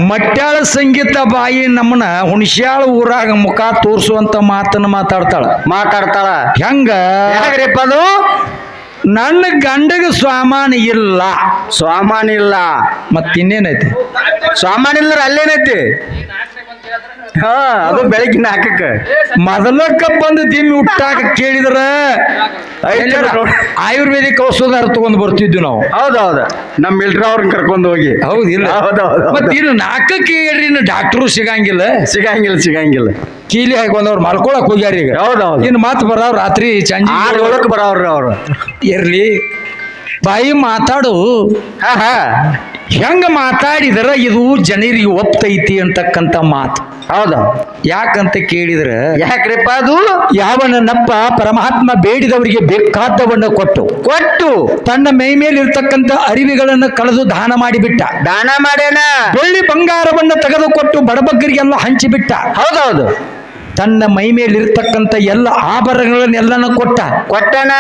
ಮಟ್ಯಾಳ ಸಂಗೀತ ಬಾಯಿ ನಮ್ಮನ ಹುಣಸ್ಯಾಳ ಊರಾಗ ಮುಖ ತೋರ್ಸುವಂತ ಮಾತನ್ನ ಮಾತಾಡ್ತಾಳ ಹೆಂಗ ಹೇಗ್ರಿಪ್ಪ ಅದು? ನನ್ನ ಗಂಡಗ ಸ್ವಾಮಾನ ಇಲ್ಲ ಮತ್ತಿನ್ನೇನೈತಿ ಸಾಮಾನ್ಯ ಇಲ್ಲರ ಅಲ್ಲೇನೈತಿ? ಹಾ, ಅದು ಬೆಳಗಿನ ಹಾಕಕ್ಕ ಮೊದಲಕ್ಕ ಬಂದು ದಿಮ್ಮಿ ಹುಟ್ಟಾಕ ಕೇಳಿದ್ರ ಆಯುರ್ವೇದಿಕ್ ಔಷಧ ತಗೊಂಡ್ ಬರ್ತಿದ್ವಿ ನಾವು. ಹೌದೌದು, ನಮ್ಮ ಮಿಲ್ಟ್ರಿ ಅವ್ರನ್ನ ಕರ್ಕೊಂಡು ಹೋಗಿ. ಹೌದಿಲ್ಲ? ಹೌದೌದು. ಮತ್ತ ಇನ್ನು ನಾಲ್ಕಕ್ಕೆ ಹೇಳ್ರಿ ಡಾಕ್ಟರು ಸಿಗಂಗಿಲ್ಲ. ಕೀಲಿ ಹಾಕೊಂಡವ್ರು ಮಲ್ಕೊಳಕ್ ಹೋಗ್ಯಾರ ಈಗ. ಹೌದೌದು. ಇನ್ನು ಮಾತು ಬರಾವ್ ರಾತ್ರಿ ಸಂಜೆ 6 ಬರೋವ್ರಿ ಅವ್ರು. ಇರ್ಲಿ ಬಾಯಿ ಮಾತಾಡು. ಹೆಂಗ ಮಾತಾಡಿದ್ರ ಇದು ಜನರಿಗೆ ಒಪ್ತೈತಿ ಅಂತಕ್ಕಂತ ಮಾತು. ಹೌದಾ? ಯಾಕಂತ ಕೇಳಿದ್ರ, ಯಾಕ್ರಿಪ್ಪ ಅದು? ಯಾವನನ್ನಪ್ಪ ಪರಮಾತ್ಮ ಬೇಡಿದವರಿಗೆ ಬೇಕಾದವನ್ನ ಕೊಟ್ಟು ತನ್ನ ಮೈ ಮೇಲೆ ಇರ್ತಕ್ಕಂಥ ಅರಿವಿಗಳನ್ನು ಕಳೆದು ದಾನ ಮಾಡಿಬಿಟ್ಟ. ದಾನ ಮಾಡ್ಯಾನ. ಬೆಳ್ಳಿ ಬಂಗಾರವನ್ನ ತೆಗೆದುಕೊಟ್ಟು ಬಡಬಗ್ಗರಿಗೆಲ್ಲ ಹಂಚಿಬಿಟ್ಟ. ಹೌದೌದು. ತನ್ನ ಮೈ ಮೇಲೆ ಇರ್ತಕ್ಕಂಥ ಎಲ್ಲ ಆಭರಣಗಳನ್ನೆಲ್ಲನ ಕೊಟ್ಟನ.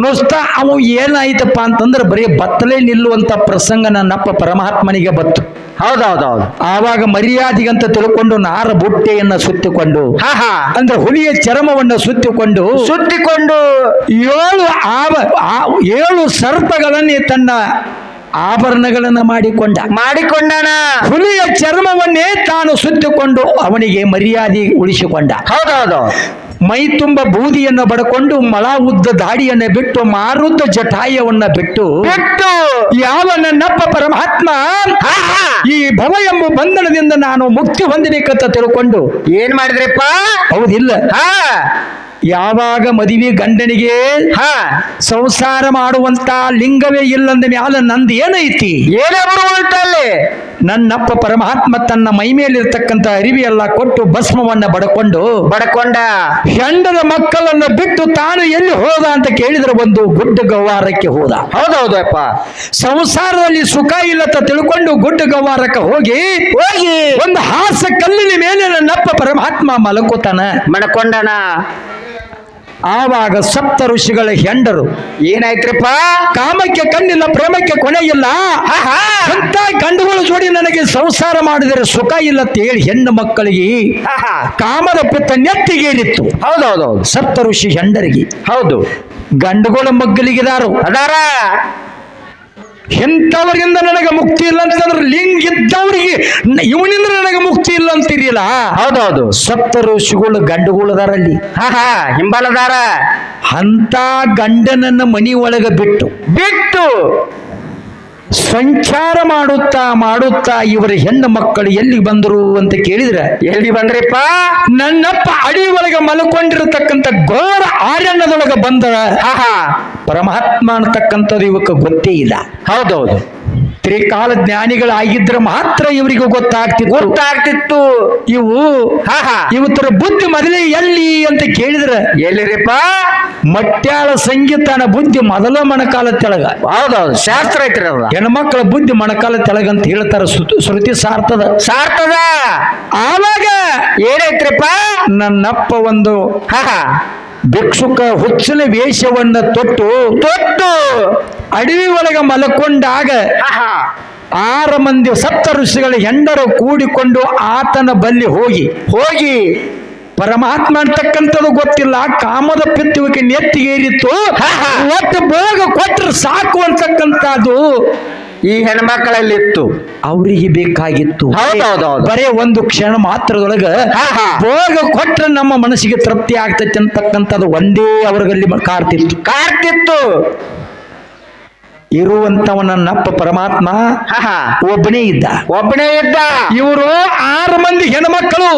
ನುಸ್ತ ಅವು ಏನಾಯ್ತಪ್ಪ ಅಂತಂದ್ರೆ ಬರೀ ಬತ್ತಲೇ ನಿಲ್ಲುವಂತ ಪ್ರಸಂಗ ನನ್ನಪ್ಪ ಪರಮಾತ್ಮನಿಗೆ ಬತ್ತು. ಹೌದೌದೌದು. ಆವಾಗ ಮರ್ಯಾದೆಗಂತ ತಿಳ್ಕೊಂಡು ನಾರ ಬುಟ್ಟೆಯನ್ನ ಸುತ್ತಿಕೊಂಡು, ಅಂದ್ರೆ ಹುಲಿಯ ಚರ್ಮವನ್ನು ಸುತ್ತಿಕೊಂಡು 7 ಸರ್ಪಗಳನ್ನೇ ತನ್ನ ಆಭರಣಗಳನ್ನ ಮಾಡಿಕೊಂಡನ. ಹುಲಿಯ ಚರ್ಮವನ್ನೇ ತಾನು ಸುತ್ತಿಕೊಂಡು ಅವನಿಗೆ ಮರ್ಯಾದೆ ಉಳಿಸಿಕೊಂಡ. ಹೌದೌದು. ಮೈ ತುಂಬ ಬೂದಿಯನ್ನು ಬಡಕೊಂಡು ಮಳ ಉದ್ದ ದಾಡಿಯನ್ನ ಬಿಟ್ಟು ಮಾರುದ್ದ ಜಟಾಯವನ್ನ ಬಿಟ್ಟು ಯಾವ ನನ್ನಪ್ಪ ಪರಮಾತ್ಮ ಈ ಭವ ಎಂಬ ಬಂಧನದಿಂದ ನಾನು ಮುಕ್ತಿ ಹೊಂದಬೇಕಂತ ತಿಳ್ಕೊಂಡು ಏನ್ ಮಾಡಿದ್ರಪ್ಪ? ಹೌದಿಲ್ಲ? ಯಾವಾಗ ಮದುವೆ ಗಂಡನಿಗೆ ಸಂಸಾರ ಮಾಡುವಂತ ಲಿಂಗವೇ ಇಲ್ಲಂದ ಮ್ಯಾಲ ನಂದು ಏನೈತಿ? ಏನಲ್ಲಿ ನನ್ನಪ್ಪ ಪರಮಾತ್ಮ ತನ್ನ ಮೈ ಮೇಲಿರ್ತಕ್ಕಂಥ ಅರಿವಿ ಎಲ್ಲ ಕೊಟ್ಟು ಭಸ್ಮವನ್ನ ಬಡಕೊಂಡ ಹೆಂಡದ ಮಕ್ಕಳನ್ನ ಬಿಟ್ಟು ತಾನು ಎಲ್ಲಿ ಹೋದ ಅಂತ ಕೇಳಿದ್ರೆ ಒಂದು ಗುಡ್ಡ ಗವ್ವಾರಕ್ಕೆ ಹೋದ. ಹೌದೌದಪ್ಪ. ಸಂಸಾರದಲ್ಲಿ ಸುಖ ಇಲ್ಲತ್ತ ತಿಳ್ಕೊಂಡು ಗುಡ್ಡ ಗವ್ವಾರಕ್ಕೆ ಹೋಗಿ ಒಂದು ಹಾಸ ಕಲ್ಲಿನ ಮೇಲೆ ನನ್ನಪ್ಪ ಪರಮಾತ್ಮ ಮಣಕೊಂಡನ. ಆವಾಗ ಸಪ್ತ ಋಷಿಗಳ ಹೆಂಡರು ಏನಾಯ್ತ್ರಿಪ್ಪ? ಕಾಮಕ್ಕೆ ಕಣ್ಣಿಲ್ಲ, ಪ್ರೇಮಕ್ಕೆ ಕೊನೆ ಇಲ್ಲ, ಅಂತ ಗಂಡುಗಳ ಜೋಡಿ ನನಗೆ ಸಂಸಾರ ಮಾಡಿದರೆ ಸುಖ ಇಲ್ಲ ಅಂತ ಹೇಳಿ ಹೆಣ್ಣು ಮಕ್ಕಳಿಗೆ ಕಾಮದ ಪಿತ್ತ ನೆತ್ತಿಗೇರಿತ್ತು. ಹೌದೌದೌದು. ಸಪ್ತ ಋಷಿ ಹೆಂಡರಿಗೆ. ಹೌದು. ಗಂಡುಗಳ ಮಗ್ಗಲಿಗಿದಾರು ಅದಾರ. ಎಂಥವರಿಂದ ನನಗೆ ಮುಕ್ತಿ ಇಲ್ಲ ಅಂತಂದ್ರೆ ಲಿಂಗ ಇದ್ದವರಿಗೆ ಇವನಿಂದ ನನಗೆ ಮುಕ್ತಿ ಇಲ್ಲ ಅಂತಿರಲಿಲ್ಲ. ಹೌದೌದು. ಸಪ್ತ ಋಷಿಗಳು ಗಂಡುಗಳದಾರಲ್ಲಿ ಹಿಂಬಾಲದಾರ. ಅಂತ ಗಂಡನನ್ನ ಮನಿ ಒಳಗೆ ಬಿಟ್ಟು ಸಂಚಾರ ಮಾಡುತ್ತಾ ಇವರ ಹೆಣ್ಣು ಮಕ್ಕಳು ಎಲ್ಲಿ ಬಂದರು ಅಂತ ಕೇಳಿದ್ರೆ, ಎಲ್ಲಿ ಬಂದ್ರಿಪ್ಪ? ನನ್ನಪ್ಪ ಅಡಿ ಒಳಗೆ ಮಲ್ಕೊಂಡಿರತಕ್ಕಂಥ ಘೋರ ಆರಣ್ಯದೊಳಗೆ ಬಂದ ಪರಮಾತ್ಮ ಅಂತಕ್ಕಂಥದ್ದು ಇವಕ್ಕೆ ಗೊತ್ತೇ ಇಲ್ಲ. ಹೌದೌದು. ತ್ರಿಕಾಲ ಜ್ಞಾನಿಗಳಾಗಿದ್ರೆ ಮಾತ್ರ ಇವರಿಗೆ ಗೊತ್ತಾಗ್ತಿತ್ತು. ಇವತ್ತರ ಬುದ್ಧಿ ಮೊದಲೇ ಎಲ್ಲಿ ಅಂತ ಕೇಳಿದ್ರೆ, ಎಲ್ಲಿರಿಪ್ಪ? ಮಟ್ಯಾಳ ಸಂಗೀತನ ಬುದ್ಧಿ ಮೊದಲ ಮಣಕಾಲ ತೆಳಗ. ಹೌದೌದು. ಶಾಸ್ತ್ರ ಐತ್ರಿ ಅವ್ರ. ಹೆಣ್ಮಕ್ಳ ಬುದ್ಧಿ ಮಣಕಾಲ ತೆಳಗ ಅಂತ ಹೇಳ್ತಾರ. ಶ್ರುತಿ ಸಾರ್ತದ. ಆವಾಗ ಏನೈತ್ರಿಪ್ಪ? ನನ್ನಪ್ಪ ಒಂದು ಭಿಕ್ಷುಕ ಹುಚ್ಚನ ವೇಷವನ್ನ ತೊಟ್ಟು ಅಡವಿ ಒಳಗೆ ಮಲಕೊಂಡಾಗ 6 ಮಂದಿ ಸಪ್ತ ಋಷಿಗಳ ಹೆಂಡರು ಕೂಡಿಕೊಂಡು ಆತನ ಬಲ್ಲಿ ಹೋಗಿ ಪರಮಾತ್ಮ ಅಂತಕ್ಕಂಥದ್ದು ಗೊತ್ತಿಲ್ಲ, ಕಾಮದ ಪಿತ್ತುವಿಕೆ ನೆತ್ತಿಗೇರಿತ್ತು, ಒಟ್ಟು ಭೋಗ ಕೊಟ್ಟರೆ ಸಾಕು ಅಂತಕ್ಕಂಥದ್ದು ಈ ಹೆಣ್ಮಕ್ಕಳಲ್ಲಿ ಇತ್ತು. ಅವರಿಗೆ ಬೇಕಾಗಿತ್ತು. ಬರೇ ಒಂದು ಕ್ಷಣ ಮಾತ್ರದೊಳಗ ಭೋಗ ಕೊಟ್ಟರೆ ನಮ್ಮ ಮನಸ್ಸಿಗೆ ತೃಪ್ತಿ ಆಗ್ತೈತಿ ಅಂತಕ್ಕಂಥದ್ದು ಒಂದೇ ಅವರಲ್ಲಿ ಕಾಡ್ತಿತ್ತು. ಇರುವಂತವನನ್ನಪ್ಪ ಪರಮಾತ್ಮ ಒಬ್ಬನೇ ಇದ್ದ. ಇವರು 6 ಮಂದಿ ಹೆಣ್ಮಕ್ಕಳು.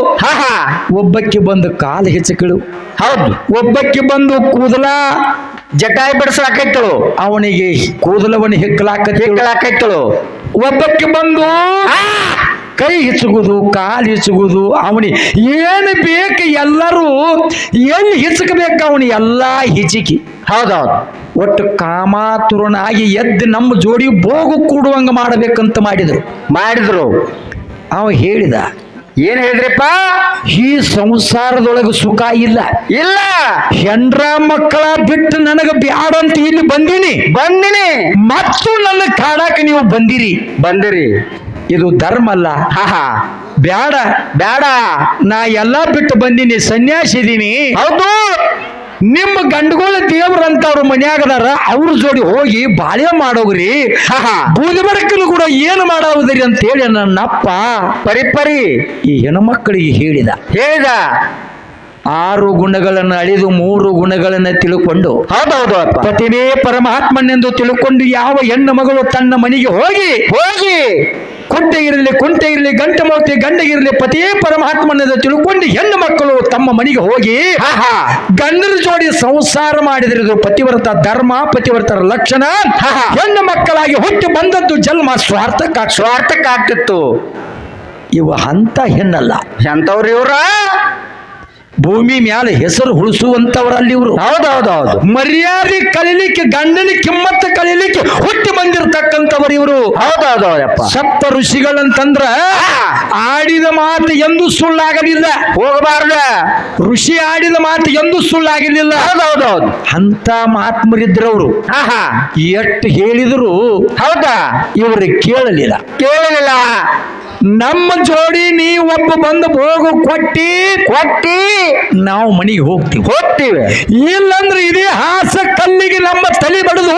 ಒಬ್ಬಕ್ಕೆ ಬಂದು ಕಾಲು ಹೆಚ್ಚಕಳು. ಹೌದು. ಒಬ್ಬಕ್ಕೆ ಬಂದು ಕೂದಲ ಜಟಾಯಿ ಬಿಡಿಸಲಾಕೈತಳು. ಅವನಿಗೆ ಕೂದಲವನ್ನು ಹಿಕ್ಕಲಾಕೈತಳು. ಒಬ್ಬಕ್ಕೆ ಬಂದು ಕೈ ಹಿಚ್ಚುವುದು, ಕಾಲು ಹಿಚ್ಚುವುದು. ಅವನಿಗೆ ಏನು ಬೇಕು ಎಲ್ಲರೂ ಎಲ್ಲಿ ಹಿಚ್ಚಕಬೇಕು ಅವನು ಎಲ್ಲ ಹಿಚಿಕಿ. ಹೌದೌದು. ಒಟ್ಟು ಕಾಮಾತುರನಾಗಿ ಎದ್ದು ನಮ್ಮ ಜೋಡಿ ಭೋಗ ಕೂಡುವಂಗ ಮಾಡಬೇಕಂತ ಮಾಡಿದ್ರು. ಅವ ಹೇಳಿದ, ಏನ್ ಹೇಳಿದ್ರಿಪ್ಪ? ಈ ಸಂಸಾರದೊಳಗೆ ಸುಖ ಇಲ್ಲ, ಇಲ್ಲ, ಹೆಂಡ್ರ ಮಕ್ಕಳ ಬಿಟ್ಟು ನನಗ ಬ್ಯಾಡಂತ ಇಲ್ಲಿ ಬಂದೀನಿ, ಮತ್ತು ನನ್ನ ಕಾಡಾಕ ನೀವು ಬಂದಿರಿ. ಇದು ಧರ್ಮ ಅಲ್ಲ. ಬ್ಯಾಡ ಬೇಡ, ನಾ ಎಲ್ಲಾ ಬಿಟ್ಟು ಬಂದೀನಿ, ಸನ್ಯಾಸಿ ಇದೀನಿ. ಹೌದು. ನಿಮ್ಮ ಗಂಡುಗಳ ದೇವ್ರಂತವ್ರ ಮನ್ಯಾಗದಾರ, ಅವ್ರ ಜೋಡಿ ಹೋಗಿ ಬಾಳೆ ಮಾಡೋಗ್ರಿ, ಬೂದಿ ಬರಕಲು ಕೂಡ ಏನು ಮಾಡೋದ್ರಿ ಅಂತ ಹೇಳಿ ನನ್ನಪ್ಪ ಪರಿ ಈ ಹೆಣ್ಮಕ್ಕಳಿಗೆ ಹೇಳಿದ. 6 ಗುಣಗಳನ್ನು ಅಳಿದು 3 ಗುಣಗಳನ್ನು ತಿಳ್ಕೊಂಡು, ಹೌದೌದು ಅಪ್ಪ, ಪತಿನೇ ಪರಮಾತ್ಮನೆಂದು ತಿಳ್ಕೊಂಡು ಯಾವ ಹೆಣ್ಣು ಮಗಳು ತನ್ನ ಮನೆಗೆ ಹೋಗಿ ಕುಂಟೆ ಇರಲಿ ಗಂಡ ಇರಲಿ ಪತಿಯೇ ಪರಮಾತ್ಮನೆಂದು ತಿಳ್ಕೊಂಡು ಹೆಣ್ಣು ಮಕ್ಕಳು ತಮ್ಮ ಮನೆಗೆ ಹೋಗಿ ಗಂಡರ ಜೋಡಿ ಸಂಸಾರ ಮಾಡಿದ್ರೆ ಇದು ಪತಿವ್ರತ ಧರ್ಮ, ಪತಿವ್ರತರ ಲಕ್ಷಣ. ಹೆಣ್ಣು ಮಕ್ಕಳಾಗಿ ಹುಟ್ಟಿ ಬಂದದ್ದು ಜನ್ಮ ಸ್ವಾರ್ಥಕ್ಕಾಗ್ತಿತ್ತು. ಇವ ಅಂತ ಹೆಣ್ಣಲ್ಲ. ಎಂತವ್ರು ಇವ್ರ? ಭೂಮಿ ಮ್ಯಾಲ ಹೆಸರು ಉಳಿಸುವಂತವರಲ್ಲಿ ಇವರು. ಹೌದೌದೌದು. ಮರ್ಯಾದೆ ಕಲೀಲಿಕ್ಕೆ, ಗಂಡನ ಕಿಮ್ಮತ್ತು ಕಲೀಲಿಕ್ಕೆ ಹುಟ್ಟಿ ಬಂದಿರತಕ್ಕಂಥವರು ಇವರು. ಹೌದೌದೌದಪ್ಪ. ಸಪ್ತ ಋಷಿಗಳಂತಂದ್ರ ಆಡಿದ ಮಾತು ಎಂದು ಸುಳ್ಳಾಗಲಿಲ್ಲ, ಹೋಗಬಾರ್ದ. ಋಷಿ ಆಡಿದ ಮಾತು ಎಂದು ಸುಳ್ಳಾಗಲಿಲ್ಲ. ಹೌದೌದೌದು. ಅಂತ ಮಹಾತ್ಮರಿದ್ರವರು ಎಷ್ಟು ಹೇಳಿದ್ರು ಹೌದಾ ಇವರು ಕೇಳಲಿಲ್ಲ. ನಮ್ಮ ಜೋಡಿ ನೀ ಒಬ್ಬ ಬಂದು ಹೋಗು ಕೊಟ್ಟಿ ನಾವು ಮನೆಗೆ ಹೋಗ್ತೀವಿ. ಇಲ್ಲಂದ್ರೆ ಇದೇ ಹಾಸ ಕಲ್ಲಿಗೆ ನಮ್ಮ ತಲೆ ಬಡದು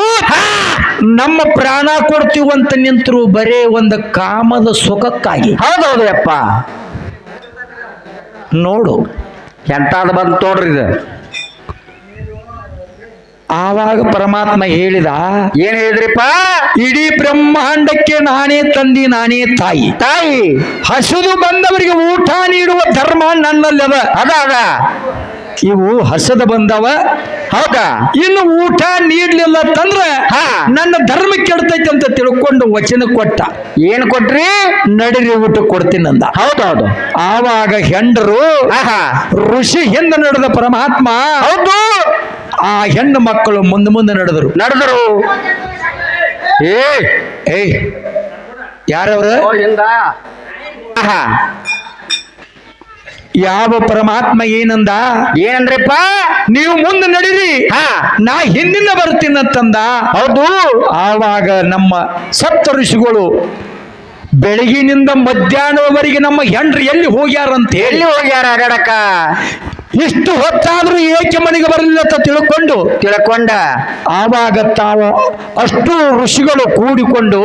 ನಮ್ಮ ಪ್ರಾಣ ಕೊಡ್ತೀವಂತ ನಿಂತರು ಬರೇ ಒಂದು ಕಾಮದ ಸುಖಕ್ಕಾಗಿ. ಹೌದೌದು ಅಪ್ಪ. ನೋಡು ಎಂತಾದ ಬಂದು ತೋಡ್ರಿ ಇದು. ಆವಾಗ ಪರಮಾತ್ಮ ಹೇಳಿದ, ಏನ್ ಹೇಳಿದ್ರಿಪ್ಪ? ಇಡೀ ಬ್ರಹ್ಮಾಂಡಕ್ಕೆ ನಾನೇ ತಂದಿ, ನಾನೇ ತಾಯಿ. ಹಸುದು ಬಂದವರಿಗೆ ಊಟ ನೀಡುವ ಧರ್ಮ ನನ್ನಲ್ಲದ. ಅದ ಇವು ಹಸದ ಬಂದವ, ಹೌದಾ? ಇನ್ನು ಊಟ ನೀಡ್ಲಿಲ್ಲ ತಂದ್ರ ನನ್ನ ಧರ್ಮ ಕೆಡ್ತೈತಿ ಅಂತ ತಿಳ್ಕೊಂಡು ವಚನ ಕೊಟ್ಟ. ಏನ್ ಕೊಟ್ರಿ? ನಡಿರಿ ಊಟ ಕೊಡ್ತೀನಿ ಅಂದ. ಹೌದೌದು. ಆವಾಗ ಹೆಂಡರು ಋಷಿ ಹಿಂದೆ ನಡೆದ ಪರಮಾತ್ಮ, ಹೌದು, ಆ ಹೆಣ್ಣು ಮಕ್ಕಳು ಮುಂದೆ ನಡೆದರು. ಯಾರವ್ರ? ಯಾವ ಪರಮಾತ್ಮ ಏನಂದ್ರಪ್ಪ? ನೀವು ಮುಂದೆ ನಡೀರಿ, ನಾ ಹಿಂದಿನ ಬರ್ತೀನಂತಂದ. ಹೌದು. ಆವಾಗ ನಮ್ಮ ಸಪ್ತ ಋಷಿಗಳು ಬೆಳಗಿನಿಂದ ಮಧ್ಯಾಹ್ನವರೆಗೆ ನಮ್ಮ ಹೆಂಡ್ರು ಎಲ್ಲಿ ಹೋಗ್ಯಾರಂತ ಹೇಳಿ ಅಡಕ ಇಷ್ಟು ಹೊತ್ತಾದ್ರೂ ಏಕೆ ಮನೆಗೆ ಬರಲಿಲ್ಲ ಅಂತ ತಿಳ್ಕೊಂಡ ಆವಾಗ ತಾವು ಅಷ್ಟು ಋಷಿಗಳು ಕೂಡಿಕೊಂಡು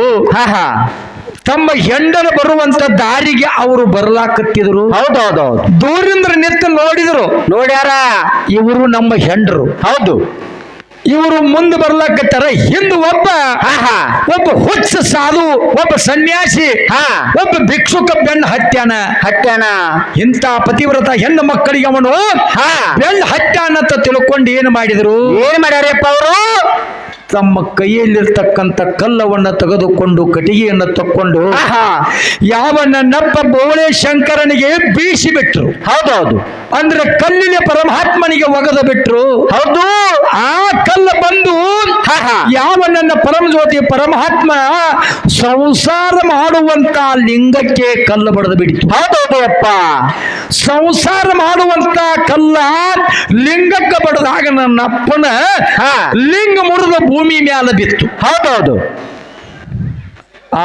ತಮ್ಮ ಹೆಂಡರು ಬರುವಂತ ದಾರಿಗೆ ಅವರು ಬರ್ಲಾಕತ್ತಿದ್ರು. ಹೌದೌದೌದು. ದೂರಿಂದ ನಿಂತು ನೋಡ್ಯಾರ ಇವರು ನಮ್ಮ ಹೆಂಡರು. ಹೌದು. ಇವರು ಮುಂದೆ ಬರ್ಲಾಕತ್ತಾರ. ಹಿಂದೆ ಒಬ್ಬ ಹುಚ್ಚ ಸಾಧು, ಒಬ್ಬ ಸನ್ಯಾಸಿ, ಒಬ್ಬ ಭಿಕ್ಷುಕ ಬೆಣ್ಣ ಹತ್ಯಾನ. ಇಂಥ ಪತಿವ್ರತ ಹೆಣ್ಣು ಮಕ್ಕಳಿಗೆ ಅವನು ಬೆಣ್ಣ ಹತ್ಯಾನ ಅಂತ ತಿಳ್ಕೊಂಡು ಏನ್ ಮಾಡ್ಯಾರಪ್ಪ ಅವರು? ತಮ್ಮ ಕೈಯಲ್ಲಿರ್ತಕ್ಕಂಥ ಕಲ್ಲವನ್ನ ತೆಗೆದುಕೊಂಡು ಕಟ್ಟಿಗೆಯನ್ನು ತಕ್ಕೊಂಡು ಯಾವ ನನ್ನಪ್ಪ ಬೋಳೆ ಶಂಕರನಿಗೆ ಬೀಸಿ ಬಿಟ್ರು. ಹೌದೌದು. ಅಂದ್ರೆ ಕಲ್ಲಿನ ಪರಮಾತ್ಮನಿಗೆ ಒಗದ ಬಿಟ್ರು. ಹೌದು. ಆ ಕಲ್ಲ ಬಂದು ಯಾವ ನನ್ನ ಪರಮ ಜ್ಯೋತಿ ಪರಮಾತ್ಮ ಸಂಸಾರ ಮಾಡುವಂತ ಲಿಂಗಕ್ಕೆ ಕಲ್ಲು ಬಡದು ಬಿಡಿತು. ಹೌದೌದು ಅಪ್ಪ. ಸಂಸಾರ ಮಾಡುವಂತ ಕಲ್ಲ ಲಿಂಗಕ್ಕೆ ಬಡದಾಗ ನನ್ನಪ್ಪನ ಲಿಂಗ ಮುರಿದ ಭೂಮಿ ಮ್ಯಾಲ ಬಿತ್ತು. ಹೌದೌದು.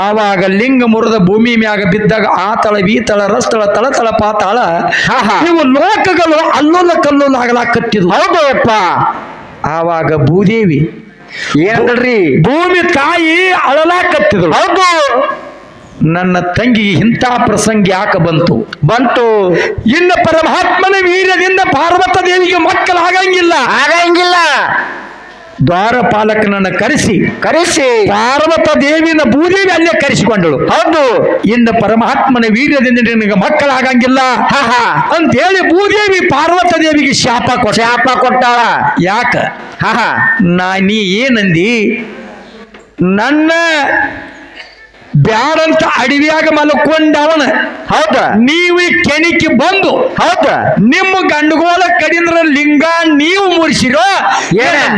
ಆವಾಗ ಲಿಂಗ ಮುರಿದ ಭೂಮಿ ಮ್ಯಾಗ ಬಿದ್ದಾಗ ಆತಳ ಬೀತಳ ರಸ್ತಳ ತಳತಳ ಪಾತಾಳ ಇವು ಲೋಕಗಳು ಅಲ್ಲೋಲ ಕಲ್ಲೋಲ ಆಗಲಾಕತ್ತಿದ್ವು. ಹೌದು ಅಪ್ಪ. ಆವಾಗ ಭೂದೇವಿ ಏನಲ್ರಿ ಭೂಮಿ ತಾಯಿ ಅಳಲಾಕತ್ತಿದ್ರು. ಹೌದು. ನನ್ನ ತಂಗಿಗೆ ಇಂಥ ಪ್ರಸಂಗ ಯಾಕೆ ಬಂತು? ಇನ್ನು ಪರಮಾತ್ಮನ ವೀರ್ಯದಿಂದ ಪಾರ್ವತ ದೇವಿಗೆ ಮಕ್ಕಳಾಗಂಗಿಲ್ಲ. ದ್ವಾರಪಾಲಕನನ್ನು ಕರೆಸಿ ಪಾರ್ವತ ದೇವಿನ ಭೂದೇವಿ ಅಲ್ಲೇ ಕರೆಸಿಕೊಂಡಳು. ಹೌದು. ಇನ್ನು ಪರಮಾತ್ಮನ ವೀರ್ಯದಿಂದ ನಿನಗೆ ಮಕ್ಕಳಾಗಂಗಿಲ್ಲ ಅಂತ ಹೇಳಿ ಭೂದೇವಿ ಪಾರ್ವತ ದೇವಿಗೆ ಶಾಪ ಕೊಟ್ಟಾಳ. ಯಾಕ? ನೀ ಏನಂದಿ? ನನ್ನ ಬ್ಯಾಡಂತ ಅಡವಿಯಾಗ ಮಲ್ಕೊಂಡವನ. ಹೌದ. ನೀವು ಕೆಣಿಕೆ ಬಂದು ನಿಮ್ಮ ಗಂಡುಗೋಳ ಕಡಿಂದ್ರ ಲಿಂಗ ನೀವು ಮುರಿಸಿರೋ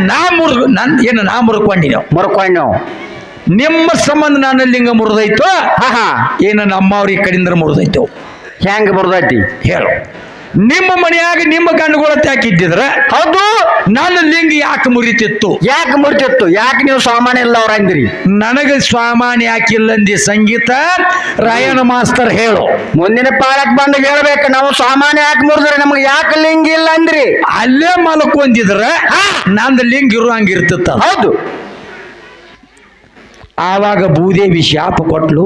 ನಾ ಮುರ್ಕೊಂಡಿ ನಿಮ್ಮ ಸಂಬಂಧ ನನ್ನ ಲಿಂಗ ಮುರಿದೈತೋ ನಮ್ಮ ಅವ್ರಿಗೆ ಕಡಿಂದ್ರ ಮುರಿದೈತೋ? ಹೆಂಗ್ ಬರ್ತೈತಿ ಹೇಳು. ನಿಮ್ಮ ಮನೆಯಾಗ ನಿಮ್ಮ ಗಂಡುಗಳ ಹಾಕಿದ್ದಿದ್ರ ಹೌದು ನನ್ನ ಲಿಂಗ ಯಾಕೆ ಮುರಿತಿತ್ತು? ಯಾಕೆ ಮುಡ್ತಿತ್ತು? ಯಾಕೆ ನೀವು ಸಾಮಾನ್ಯ ಇಲ್ಲ ಅವ್ರ ಅಂದ್ರಿ? ನನಗೆ ಸಾಮಾನ್ಯ ಯಾಕಿಲ್ಲಂದಿ ಸಂಗೀತ ರಾಯಣ ಮಾಸ್ತರ್ ಹೇಳು. ಮುಂದಿನ ಪಾಲಕ್ ಬಂದು ಹೇಳ್ಬೇಕು, ನಾವು ಸಾಮಾನ್ಯ ಯಾಕೆ ಮುರಿದ್ರೆ ನಮ್ಗೆ ಯಾಕೆ ಲಿಂಗ ಇಲ್ಲ ಅಂದ್ರಿ? ಅಲ್ಲೇ ಮಲ್ಕೊಂದಿದ್ರ ನಂದು ಲಿಂಗ ಇರುವಂಗಿರ್ತಿತ್ತ. ಹೌದು. ಆವಾಗ ಭೂದೇವಿ ಶಾಪ ಕೊಟ್ಲು.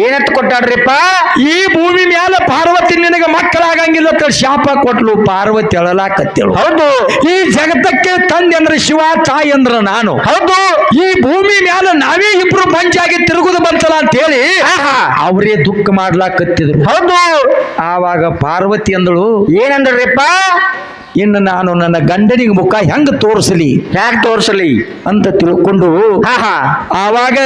ಏನಂತ ಕೊಟ್ಟಾಡ್ರಿಪ್ಪ? ಈ ಭೂಮಿ ಮ್ಯಾಲ ಪಾರ್ವತಿ ನಿನಗೆ ಮಕ್ಕಳಾಗಂಗಿಲ್ಲ ಅಂತ ಶಾಪ ಕೊಟ್ಲು. ಪಾರ್ವತಿ ಅಳಲಾಕತ್ತೇಳು. ಹೌದು. ಈ ಜಗತ್ತಕ್ಕೆ ತಂದೆ ಅಂದ್ರೆ ಶಿವ, ತಾಯಿ ಅಂದ್ರ ನಾನು. ಹೌದು. ಈ ಭೂಮಿ ಮ್ಯಾಲ ನಾವೇ ಇಬ್ರು ಪಂಚಾಗಿ ತಿರುಗುದು ಬಂತಲ್ಲ ಅಂತ ಹೇಳಿ ಅವರೇ ದುಃಖ ಮಾಡ್ಲಾಕತ್ತಿದ್ರು. ಹೌದು. ಆವಾಗ ಪಾರ್ವತಿ ಅಂದಳು, ಏನಂದ್ರಿಪ್ಪ? ಇನ್ನು ನಾನು ನನ್ನ ಗಂಡನಿಗೆ ಮುಖ ಹೆಂಗ ತೋರಿಸಲಿ, ಯಾಕೆ ತೋರಿಸಲಿ ಅಂತ ತಿಳ್ಕೊಂಡು ಹಾ ಆವಾಗ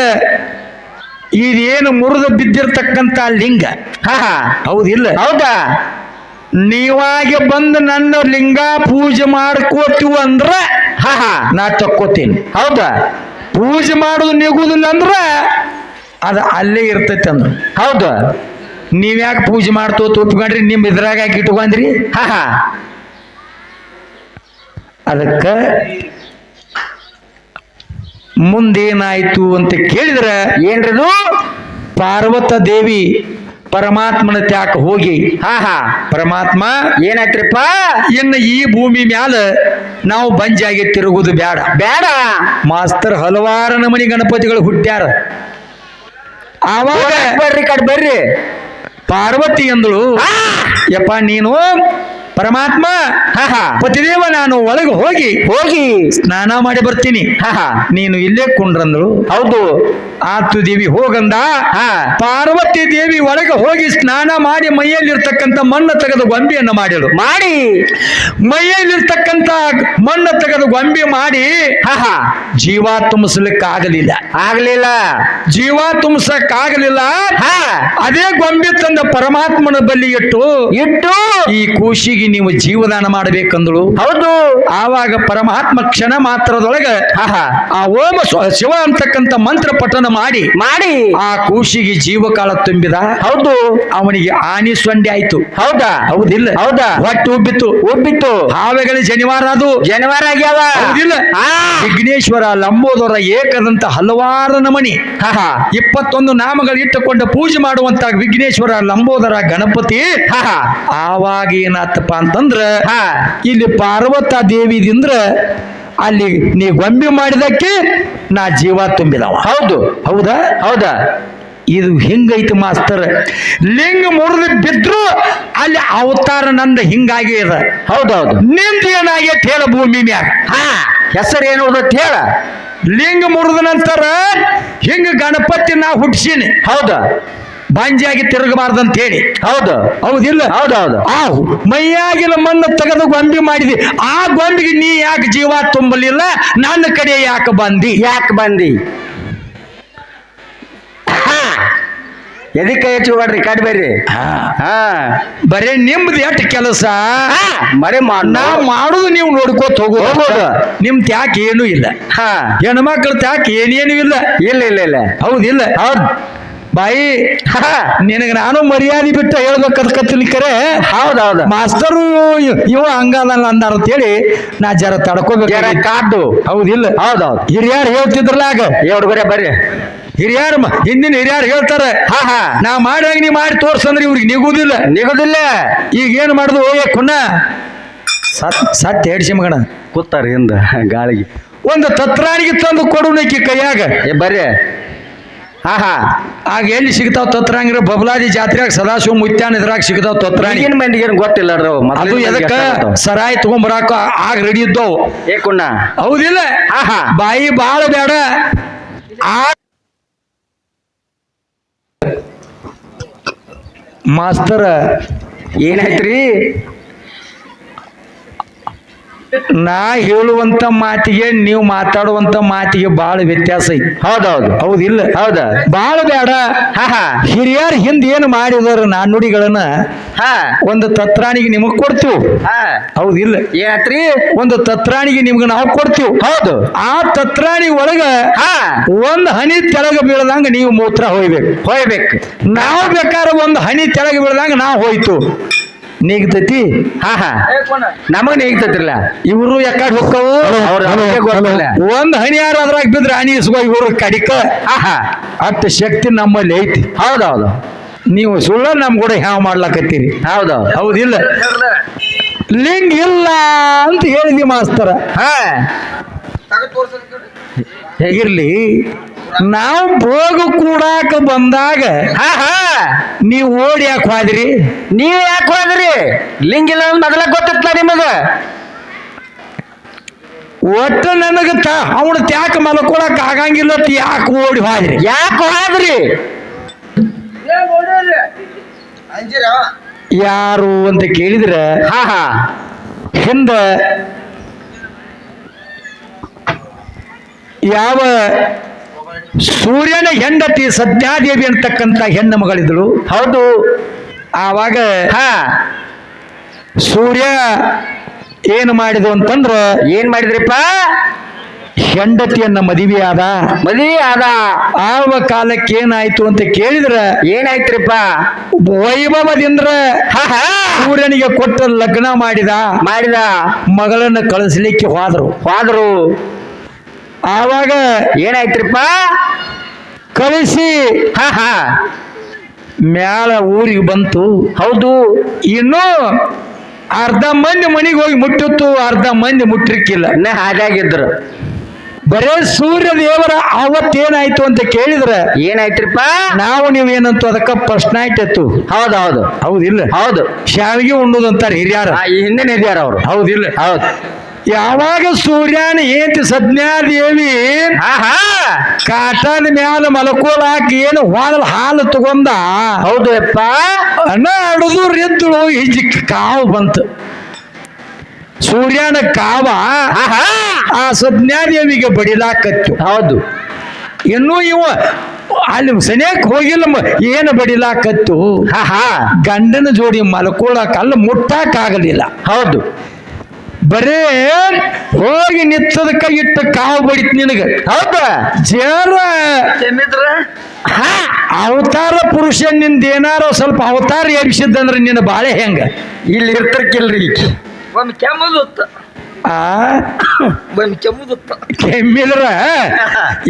ಇದೇನು ಮುರಿದು ಬಿದ್ದಿರ್ತಕ್ಕಂತ ಲಿಂಗ, ಹಾ ಹೌದಿಲ್ಲ? ಹೌದಾ? ನೀವಾಗೆ ಬಂದು ನನ್ನ ಲಿಂಗ ಪೂಜೆ ಮಾಡ್ಕೋತೀವಿ ಅಂದ್ರ ಹಾ ನಾ ತಕ್ಕೋತೀನಿ. ಹೌದಾ? ಪೂಜೆ ಮಾಡೋದು ನಿಗುದಿಲ್ಲ ಅಂದ್ರ ಅದ ಅಲ್ಲೇ ಇರ್ತೈತಿ ಅಂದ್ರ. ಹೌದು. ನೀವ್ಯಾಕೆ ಪೂಜೆ ಮಾಡ್ತೋತ ಒಪ್ಕೊಂಡ್ರಿ? ನಿಮ್ ಇದ್ರಾಗ ಯಾಕೆ ಇಟ್ಕೊಂಡ್ರಿ? ಹಾ ಅದಕ್ಕ ಮುಂದೇನಾಯ್ತು ಅಂತ ಕೇಳಿದ್ರ ಏನ್ರದು? ಪಾರ್ವತ ದೇವಿ ಪರಮಾತ್ಮನ ತ್ಯಾಕ ಹೋಗಿ ಹಾ ಪರಮಾತ್ಮ ಏನಾಯ್ತ್ರಿಪ್ಪ? ಇನ್ನು ಈ ಭೂಮಿ ಮ್ಯಾಲ ನಾವು ಬಂಜಾಗಿ ತಿರುಗುದು ಬೇಡ. ಬೇಡ. ಮಾಸ್ತರ್ ಹಲವಾರು ನಮನಿ ಗಣಪತಿಗಳು ಹುಟ್ಟ್ಯಾರ. ಆವಾಗ ಬರ್ರಿ ಕಡ್ ಬರ್ರಿ. ಪಾರ್ವತಿ ಅಂದಳು, ಯಪ್ಪ ನೀನು ಪರಮಾತ್ಮ ಹಾ ಪತಿದೇವ, ನಾನು ಒಳಗೆ ಹೋಗಿ ಹೋಗಿ ಸ್ನಾನ ಮಾಡಿ ಬರ್ತೀನಿ, ಹಾ ನೀನು ಇಲ್ಲೇ ಕುಂಡ್ರಂದಳು. ಹೌದು. ಆತು ದೇವಿ ಹೋಗಂದ. ಹಾ ಪಾರ್ವತಿ ದೇವಿ ಒಳಗೆ ಹೋಗಿ ಸ್ನಾನ ಮಾಡಿ ಮೈಯಲ್ಲಿರ್ತಕ್ಕಂಥ ಮಣ್ಣು ತೆಗೆದು ಗೊಂಬೆಯನ್ನು ಮಾಡಿಳು. ಮಾಡಿ ಮೈಯಲ್ಲಿರ್ತಕ್ಕಂಥ ಮಣ್ಣು ತೆಗೆದು ಗೊಂಬೆ ಮಾಡಿ ಹಾ ಜೀವ ತುಂಬಿಸ್ಲಿಕ್ಕಾಗಲಿಲ್ಲ. ಆಗ್ಲಿಲ್ಲ. ಜೀವ ತುಂಬಿಸಕ್ಕಾಗಲಿಲ್ಲ. ಹಾ ಅದೇ ಗೊಂಬೆ ತಂದ ಪರಮಾತ್ಮನ ಬಲ್ಲಿ ಇಟ್ಟು ಈ ಕೂಶಿಗೆ ನೀವು ಜೀವದಾನ ಮಾಡಬೇಕಂದಳು. ಹೌದು. ಆವಾಗ ಪರಮಾತ್ಮ ಕ್ಷಣ ಮಾತ್ರದೊಳಗೆ ಆ ಓಂ ಶಿವ ಅಂತಕ್ಕಂಥ ಮಂತ್ರ ಪಠನ ಮಾಡಿ ಆ ಕೂಶಿಗೆ ಜೀವಕಾಲ ತುಂಬಿದ. ಹೌದು. ಅವನಿಗೆ ಆನಿ ಸೊಂಡೆ ಆಯ್ತು. ಹೌದಾ? ಹೌದಿಲ್ಲ? ಹೌದಾ? ಹೊಟ್ಟೆ ಉಬ್ಬಿತ್ತು. ಹಾವೆಗಳ ಜನಿವಾರ ಅದು ಜನಿವಾರ ಆಗ್ಯಾವ. ಹೌದಿಲ್ಲ? ವಿಘ್ನೇಶ್ವರ, ಲಂಬೋದರ, ಏಕದಂತ ಹಲವಾರು ನಮನಿ 21 ನಾಮಗಳು ಇಟ್ಟುಕೊಂಡು ಪೂಜೆ ಮಾಡುವಂತ ವಿಘ್ನೇಶ್ವರ, ಲಂಬೋದರ, ಗಣಪತಿ. ಆವಾಗ ಏನಾತಪ್ಪ ಅಂತಂದ್ರ ಇಲ್ಲಿ ಪಾರ್ವತ ದೇವಿದಿಂದ್ರ ಅಲ್ಲಿ ನೀ ಗೊಂಬೆ ಮಾಡಿದಕ್ಕೆ ನಾ ಜೀವ ತುಂಬಿದವ. ಹೌದು. ಹೌದಾ? ಹೌದಾ? ಇದು ಹಿಂಗೈತಿ ಮಾಸ್ತರ್. ಲಿಂಗ ಮುರಿದು ಬಿದ್ರು ಅಲ್ಲಿ ಅವತಾರ ನಂದ ಹಿಂಗಾಗಿ ಅದ. ಹೌದೌದು. ನಿಂದ ಏನಾಗೈತಿ ಹೇಳ ಭೂಮಿ ಮ್ಯಾಗ? ಹೆಸರು ಏನು ಹೇಳ. ಲಿಂಗ ಮುರಿದ ನಂತರ ಹಿಂಗ ಗಣಪತಿ ನಾ ಹುಟ್ಟಿಸೀನಿ. ಹೌದಾ? ಬಂಜಾಗಿ ತಿರುಗಬಾರ್ದಂತ ಹೇಳಿ. ಹೌದು. ಹೌದಿಲ್ಲ? ಹೌದೌದು. ಮೈಯಾಗಿನ ಮಣ್ಣು ತೆಗೆದು ಗೊಂಬೆ ಮಾಡಿದಿ. ಆ ಗೊಂಬೆಗೆ ನೀ ಯಾಕೆ ಜೀವ ತುಂಬಲಿಲ್ಲ? ನನ್ನ ಕಡೆ ಯಾಕೆ ಬಂದಿ? ಎದಕ್ಕೆ ಹೆಚ್ಚುಡ್ರಿ ಕಡ್ ಬರ್ರಿ. ಬರೇ ನಿಮ್ದು ಎಷ್ಟು ಕೆಲಸ ಮರೆ ನಾ ಮಾಡುದು ನೀವು ನೋಡ್ಕೋತ ಹೋಗೋದು. ನಿಮ್ದು ಯಾಕೆ ಏನೂ ಇಲ್ಲ. ಹೆಣ್ಮಕ್ಳ ತ್ಯಾಕ್ ಏನೇನು ಇಲ್ಲ. ಇಲ್ಲ. ಹೌದಿಲ್ಲ? ಹೌದು. ಬಾಯಿ ನಿನಗೆ ನಾನು ಮರ್ಯಾದೆ ಬಿಟ್ಟು ಹೇಳ್ಬೇಕತ್ಕತ್ತೀನಿ ಕರೆ. ಹೌದೌದು. ಮಾಸ್ತರು ಇವ ಹಂಗಲ್ಲ ಅಂದಾರ ಅಂತೇಳಿ ನಾ ಜರ ತಡ್ಕೋಬೇಕು. ಕಾಡು. ಹೌದಿಲ್ಲ? ಹೌದೌದು. ಹಿರಿಯಾರು ಹೇಳ್ತಿದ್ರಲ್ಲ ಆಗ. ಬರ್ರಿ. ಹಿರಿಯಾರು ಹಿಂದಿನ ಹಿರಿಯಾರು ಹೇಳ್ತಾರೆ, ನಾ ಮಾಡಿದಾಗ ನೀ ಮಾಡಿ ತೋರ್ಸಂದ್ರೆ ಇವ್ರಿಗೆ ನಿಗುದಿಲ್ಲ. ಈಗ ಏನ್ ಮಾಡುದು? ಕುಣ್ಣ ಸತ್ ಹೇಡ್ಸಿ ಮಗಣ ಕೂತಾರ ಹಿಂದ ಗಾಳಿಗೆ ಒಂದು ತತ್ರಾಣಿಗೆ ತಂದು ಕೊಡು ನಕ್ಕಿ ಕೈಯಾಗ. ಬರ್ರಿ. ಆಗ ಎಲ್ಲಿ ಸಿಗ್ತಾವ ತತ್ರಾಂಗಿರ? ಬಬಲಾದಿ ಜಾತ್ರೆಯಾಗ ಸದಾಶಿವ ಮುತ್ಯಾನ ಇದ್ರಾಗ ಸಿಗ್ತಾವ ತತ್ರಾಣಿ. ಮಂದಿಗೆ ಗೊತ್ತಿಲ್ಲ ಅದು ಎದಕ್ಕ ಸರಾಯಿ ತಗೊಂಬರಾಕ ಆಗ ರೆಡಿ ಇದ್ದವು. ಕುಣ್ಣ. ಹೌದಿಲ್ಲ? ಬಾಯಿ ಬಾಳ ಬೇಡ. ಮಾಸ್ತರ ಏನಾಯ್ತ್ರಿ? ನಾ ಹೇಳುವಂತ ಮಾತಿಗೆ ನೀವು ಮಾತಾಡುವಂತ ಮಾತಿಗೆ ಬಹಳ ವ್ಯತ್ಯಾಸ ಐತಿ. ಹೌದೌದು. ಹೌದಿಲ್ಲ? ಹೌದ. ಬಹಳ ಬೇಡ. ಹಿರಿಯರ ಹಿಂದ ಏನು ಮಾಡಿದಾರ ನಾಣ್ಣುಡಿಗಳನ್ನ ಒಂದು ತತ್ರಾಣಿಗೆ ನಿಮಗ್ ಕೊಡ್ತೀವಿ. ಹೌದಿಲ್ಲ? ಏನಾತ್ರಿ? ಒಂದು ತತ್ರಾಣಿಗೆ ನಿಮ್ಗೆ ನಾವು ಕೊಡ್ತೀವಿ. ಹೌದು. ಆ ತತ್ರಾಣಿ ಒಳಗ ಒಂದ್ ಹನಿ ತೆಳಗ ಬೀಳದಂಗ ನೀವು ಮೂತ್ರ ಹೋಯ್ಬೇಕು. ನಾವು ಬೇಕಾದ್ರೆ ಒಂದು ಹನಿ ತೆಳಗ ಬೀಳದಂಗ ನಾವು ಹೋಯ್ತು ನೀಗ್ತೈತಿ. ನಮಗ್ ನೀಗ್ತೈತಿಲ್ಲ. ಇವರು ಯಾಕಡೆ ಹೋಕ್ಕವು ಒಂದ್ ಹನಿ ಯಾರು ಅದ್ರಾಗ ಬಿದ್ರೆ ಹನಿ ಇಸ್ಕೋ ಇವ್ರ ಕಡಿಕ ಅಷ್ಟ ಶಕ್ತಿ ನಮ್ಮಲ್ಲಿ ಐತಿ. ಹೌದೌದು. ನೀವು ಸುಳ್ಳ ನಮ್ ಕೂಡ ಹ್ಯಾವ್ ಮಾಡ್ಲಾಕತ್ತೀರಿ. ಹೌದೌದು. ಹೌದಿಲ್ಲ? ಲಿಂಗ ಇಲ್ಲ ಅಂತ ಹೇಳಿದ್ವಿ ಮಾಸ್ತರ. ಹೇಗಿರ್ಲಿ, ನಾವು ಭೋಗ ಕೂಡಾಕ ಬಂದಾಗ ನೀವು ಓಡಿ ಯಾಕೆ ಹೋದ್ರಿ? ನೀವ್ ಯಾಕೆ ಹೋದ್ರಿ? ಲಿಂಗಿಲ್ಲ ಮೊದಲ ಗೊತ್ತಿತ್ತ ನಿಮಗ? ಒಟ್ಟು ನನಗ ಅವನ ತ್ಯಾಕ ಮಲ್ಕೊಳಕ್ ಆಗಂಗಿಲ್ಲ ಯಾಕೆ ಓಡಿ ಹೋದ್ರಿ? ಯಾಕೆ ಹೋದ್ರಿ? ಯಾರು ಅಂತ ಕೇಳಿದ್ರೆ ಹಿಂದ ಯಾವ ಸೂರ್ಯನ ಹೆಂಡತಿ ಸತ್ಯಾದೇವಿ ಅಂತಕ್ಕಂಥ ಹೆಣ್ಣು ಮಗಳಿದ್ಳು. ಹೌದು. ಆವಾಗ ಸೂರ್ಯ ಏನು ಮಾಡಿದ್ರು ಅಂತಂದ್ರ, ಏನ್ ಮಾಡಿದ್ರಿಪ್ಪ? ಹೆಂಡತಿಯನ್ನ ಮದುವೆ ಆದ. ಆವ ಕಾಲಕ್ಕೆ ಏನಾಯ್ತು ಅಂತ ಕೇಳಿದ್ರ, ಏನಾಯ್ತ್ರಿಪ್ಪ? ವೈಭವದಿಂದ ಸೂರ್ಯನಿಗೆ ಕೊಟ್ಟ ಲಗ್ನ ಮಾಡಿದ ಮಗಳನ್ನ ಕಳಿಸ್ಲಿಕ್ಕೆ ಹೋದ್ರು. ಆವಾಗ ಏನಾಯ್ತ್ರಿಪ್ಪ? ಕಳಿಸಿ ಮ್ಯಾಲ ಊರಿಗೆ ಬಂತು. ಹೌದು. ಇನ್ನು ಅರ್ಧ ಮಂದಿ ಮನೆಗೆ ಹೋಗಿ ಮುಟ್ಟಿತ್ತು, ಅರ್ಧ ಮಂದಿ ಮುಟ್ಟಿರ್ಕಿಲ್ಲ. ಹಾಗಾಗಿದ್ರು. ಬರೇ ಸೂರ್ಯ ದೇವರ ಅವತ್ತೇನಾಯ್ತು ಅಂತ ಕೇಳಿದ್ರೆ, ಏನಾಯ್ತ್ರಿಪ್ಪ? ನಾವು ನೀವೇನಂತ ಅದಕ್ಕ ಪ್ರಶ್ನೆ ಆಯ್ತು. ಹೌದೌದು. ಹೌದಿಲ್ಲ? ಹೌದು. ಶಾವಿಗೆ ಉಣ್ಣುದಂತಾರ ಹಿರಿಯಾರ. ಹಿಂದೆ ಹಿರಿಯಾರ ಅವ್ರು. ಹೌದಿಲ್ಲ? ಹೌದು. ಯಾವಾಗ ಸೂರ್ಯನ ಏಂತಿ ಸಜ್ಞಾದೇವಿ ಕಾಟದ ಮ್ಯಾಲ ಮಲ್ಕೋಲಾಕ ಏನು ಹಾಲು ತಗೊಂಡ. ಹೌದು ಯಪ್ಪ. ಅನ್ನ ಅಡುದು ಎದ್ದಳು ಹಿಂಜಿ ಕಾವು ಬಂತು. ಸೂರ್ಯನ ಕಾವ ಆ ಸಜ್ಞಾದೇವಿಗೆ ಬಡಿಲಾಕತ್ತು. ಹೌದು. ಇನ್ನೂ ಇವ ಅಲ್ಲಿ ಸನಿಯಕ್ಕೆ ಹೋಗಿಲ್ಲ, ಏನು ಬಡಿಲಾಕತ್ತು. ಗಂಡನ ಜೋಡಿ ಮಲ್ಕೋಳಕ ಅಲ್ಲ ಮುಟ್ಟಾಕಾಗಲಿಲ್ಲ. ಹೌದು. ಬರೇ ಹೋಗಿ ನಿತ್ತದಕ್ಕ ಇಟ್ಟ ಕಾವು ಬಡಿತ್ ನಿನಗ. ಹೌದ? ಜರ ಅವತಾರ ಪುರುಷ ನಿಂದ ಏನಾರೋ ಸ್ವಲ್ಪ ಅವತಾರ ಎಬ್ಸಿದ್ದಂದ್ರೆ ನಿನ್ನ ಬಾಳೆ ಹೆಂಗ ಇಲ್ಲಿ ಇರ್ತಿರ್ಕಿಲ್ರಿ. ಕೆಮ್ಮಿದ್ರ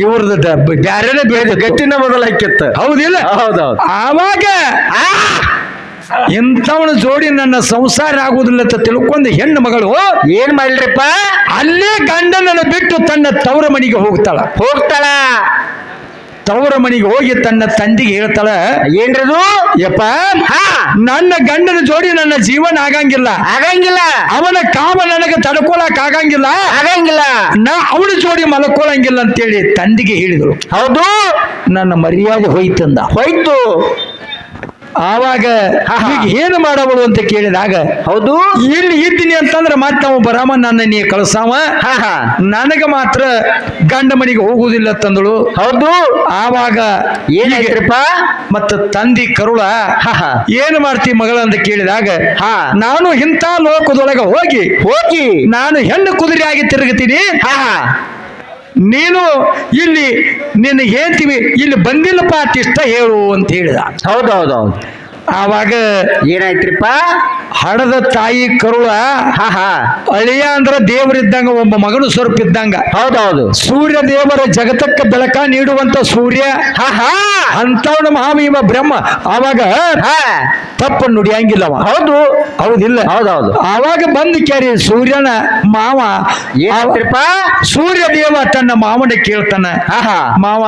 ಇವ್ರದ ಬ್ಯಾರೇನೆ ಬೇಡ ಗಟ್ಟಿನ ಮೊದಲಾಕಿತ್ತು. ಹೌದಿಲ್ಲ? ಹೌದೌದು. ಆವಾಗ ಇಂಥವನ ಜೋಡಿ ನನ್ನ ಸಂಸಾರ ಆಗುದಿಲ್ಲ ಅಂತ ತಿಳ್ಕೊಂಡು ಹೆಣ್ಣು ಮಗಳು ಏನ್ ಮಾಡ್ಲಿಪ್ಪ? ಅಲ್ಲೇ ಗಂಡನನ್ನು ಬಿಟ್ಟು ತನ್ನ ತವರ ಮನೆಗೆ ಹೋಗ್ತಾಳ. ತವರ ಮನೆಗೆ ಹೋಗಿ ತನ್ನ ತಂದೆಗೆ ಹೇಳ್ತಾಳ, ಏನ್ರದು? ಯಪ್ಪ, ನನ್ನ ಗಂಡನ ಜೋಡಿ ನನ್ನ ಜೀವನ ಆಗಂಗಿಲ್ಲ. ಅವನ ಕಾಮ ನನಗೆ ತಡ್ಕೊಳಕ್ ಆಗಂಗಿಲ್ಲ. ನಾ ಅವನ ಜೋಡಿ ಮಲ್ಕೊಳಂಗಿಲ್ಲ ಅಂತೇಳಿ ತಂದೆಗೆ ಹೇಳಿದ್ರು. ಹೌದು. ನನ್ನ ಮರ್ಯಾದೆ ಹೋಯ್ತು. ಆವಾಗ ಏನು ಮಾಡಬಹುದು ಅಂತ ಕೇಳಿದಾಗ, ಹೌದು ಇಲ್ಲಿ ಇದ್ದೀನಿ ಅಂತಂದ್ರೆ ಮತ್ತೆ ಅವ ಬರಾಮ ನನ್ನ ನೀ ಕಳ್ಸಾವ, ನನಗ ಮಾತ್ರ ಗಂಡ ಮನೆಗೆ ಹೋಗುವುದಿಲ್ಲ ತಂದಳು. ಹೌದು. ಆವಾಗ ಏನಾಯ್ತ್ರಪ್ಪ? ಮತ್ತ ತಂದಿ ಕರುಳ ಏನು ಮಾಡ್ತಿ ಮಗಳ ಅಂತ ಕೇಳಿದಾಗ, ನಾನು ಇಂಥ ಲೋಕದೊಳಗೆ ಹೋಗಿ ನಾನು ಹೆಣ್ಣು ಕುದುರೆ ಆಗಿ ತಿರುಗುತ್ತೀನಿ, ನೀನು ಇಲ್ಲಿ ನಿನ್ನ ಹೇಳ್ತೀವಿ ಇಲ್ಲಿ ಬಂದಿಲ್ಲಪ್ಪ ಅಷ್ಟಿಷ್ಟ ಹೇಳು ಅಂತ ಹೇಳಿದ. ಹೌದೌದೌದು. ಆವಾಗ ಏನಾಯ್ತ್ರಿಪ್ಪ? ಹಡದ ತಾಯಿ ಕರುಳ ಅಳಿಯ ಅಂದ್ರ ದೇವರಿದ್ದಂಗ, ಒಬ್ಬ ಮಗನು ಸ್ವರೂಪ ಇದ್ದಂಗ. ಹೌದೌದು. ಸೂರ್ಯ ದೇವರ ಜಗತ್ತಕ್ಕೆ ಬೆಳಕ ನೀಡುವಂತ ಸೂರ್ಯ ಅಂತವನ ಮಹಾಭೀಮ ಬ್ರಹ್ಮ. ಆವಾಗ ತಪ್ಪ ನುಡಿಯಂಗಿಲ್ಲವ. ಹೌದಿಲ್ಲ? ಹೌದೌದು. ಆವಾಗ ಬಂದು ಕ್ಯಾರಿ ಸೂರ್ಯನ ಮಾವ ಸೂರ್ಯ ದೇವ ತನ್ನ ಮಾವನ ಕೇಳ್ತಾನ, ಮಾವ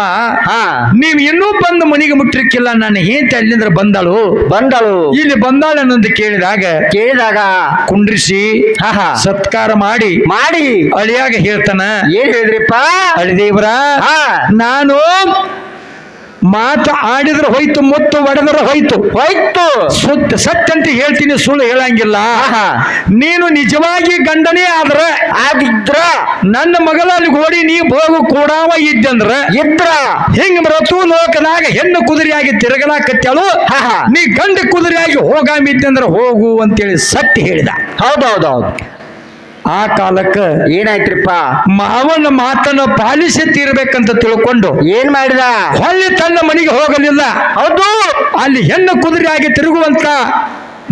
ನೀವ್ ಇನ್ನೂ ಬಂದು ಮನೆಗೆ ಮುಟ್ಟಿರ್ಕಿಲ್ಲ, ನಾನು ಏಂತ ಅಲ್ಲಿಂದ್ರ ಬಂದಳು ಇಲ್ಲಿ ಬಂದಾಳ ಅನ್ನೊಂದು ಕೇಳಿದಾಗ ಕುಂಡ್ರಿಸಿ ಸತ್ಕಾರ ಮಾಡಿ ಅಳಿಯಾಗ ಹೇಳ್ತಾನ, ಏನ್ ಹೇಳಿದ್ರಿಪ್ಪ? ಅಳಿದೇವ್ರ, ನಾನು ಮಾತು ಆಡಿದ್ರೆ ಹೋಯ್ತು, ಮುತ್ತು ಒಡೆದ್ರೆ ಹೋಯ್ತು. ಹೋಯ್ತು. ಸತ್ಯಂತ ಹೇಳ್ತೀನಿ, ಸುಳ್ಳು ಹೇಳಂಗಿಲ್ಲ. ನೀನು ನಿಜವಾಗಿ ಗಂಡನೇ ಆದಿದ್ರ ನನ್ನ ಮಗಳಲ್ಲಿ ಗೋಡಿ ನೀ ಬೋಗು ಕೂಡಾವ ಇದ್ದಂದ್ರ ಹಿಂಗ ಮೃತು ಲೋಕದಾಗ ಹೆಣ್ಣು ಕುದುರೆಯಾಗಿ ತಿರುಗಲಾಕತ್ತಳು. ನೀ ಗಂಡ ಕುದುರೆಯಾಗಿ ಹೋಗಾಮಿದ್ದಂದ್ರ ಹೋಗು ಅಂತೇಳಿ ಸತ್ಯ ಹೇಳಿದ. ಹೌದೌದೌದು. ಆ ಕಾಲಕ್ಕ ಏನಾಯ್ತ್ರಿಪ್ಪ? ಮಾವನ ಮಾತನ್ನು ಪಾಲಿಸಿ ತೀರ್ಬೇಕಂತ ತಿಳ್ಕೊಂಡು ಏನ್ ಮಾಡಿದ? ಹೊಳ್ಳಿ ತನ್ನ ಮನೆಗೆ ಹೋಗಲಿಲ್ಲ. ಹೌದು. ಅಲ್ಲಿ ಹೆಣ್ಣು ಕುದುರೆಯಾಗಿ ತಿರುಗುವಂತ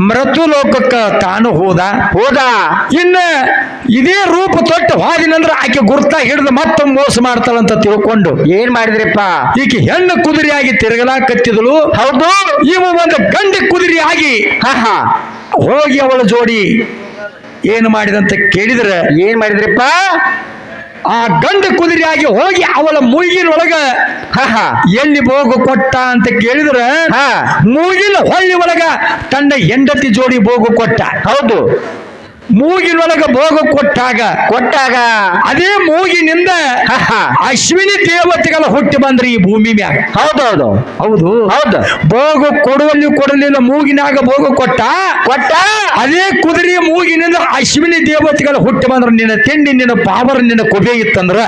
ಮೃತು ಲೋಕಕ್ಕ ತಾನು ಹೋದ. ಇನ್ನ ಇದೇ ರೂಪ ತೊಟ್ಟು ಹಾದಿನಂದ್ರ ಆಕೆ ಗುರ್ತ ಹಿಡಿದು ಮತ್ತೆ ಮೋಸ ಮಾಡ್ತಾಳಂತ ತಿಳ್ಕೊಂಡು ಏನ್ ಮಾಡಿದ್ರಿಪ್ಪ? ಈಕೆ ಹೆಣ್ಣು ಕುದುರೆಯಾಗಿ ತಿರುಗಲಾಕತ್ತಿದಳು. ಹೌದು. ಇವ ಒಂದು ಗಂಡ ಕುದುರೆಯಾಗಿ ಹೋಗಿ ಅವಳ ಜೋಡಿ ಏನು ಮಾಡಿದಂತ ಕೇಳಿದ್ರೆ ಏನ್ ಮಾಡಿದ್ರಿಪ್ಪ? ಆ ಗಂಡ ಕುದುರೆಯಾಗಿ ಹೋಗಿ ಅವಳ ಮೂಗಿನೊಳಗ ಎಲ್ಲಿ ಬೋಗು ಕೊಟ್ಟ ಅಂತ ಕೇಳಿದ್ರೆ ಮೂಗಿನ ಹೊಳ್ಳಿ ಒಳಗ ತನ್ನ ಹೆಂಡತಿ ಜೋಡಿ ಬೋಗು ಕೊಟ್ಟ. ಹೌದು. ಮೂಗಿನೊಳಗ ಬೋಗು ಕೊಟ್ಟಾಗ ಅದೇ ಮೂಗಿನಿಂದ ಅಶ್ವಿನಿ ದೇವತೆಗಳ ಹುಟ್ಟಿ ಬಂದ್ರಿ ಈ ಭೂಮಿ ಮ್ಯಾಗ. ಹೌದೌದು. ಹೌದು ಹೌದು. ಬೋಗು ಕೊಡಲಿಲ್ಲ, ಮೂಗಿನಾಗ ಬೋಗು ಕೊಟ್ಟ. ಅದೇ ಕುದುರೆ ಮೂಗಿನಿಂದ ಅಶ್ವಿನಿ ದೇವತೆಗಳ ಹುಟ್ಟಿ ಬಂದ್ರ ನಿನ್ನ ತಿಂಡಿ, ನಿನ್ನ ಪಾವರ, ನಿನ್ನ ಕೊಬೆ ಇತ್ತಂದ್ರ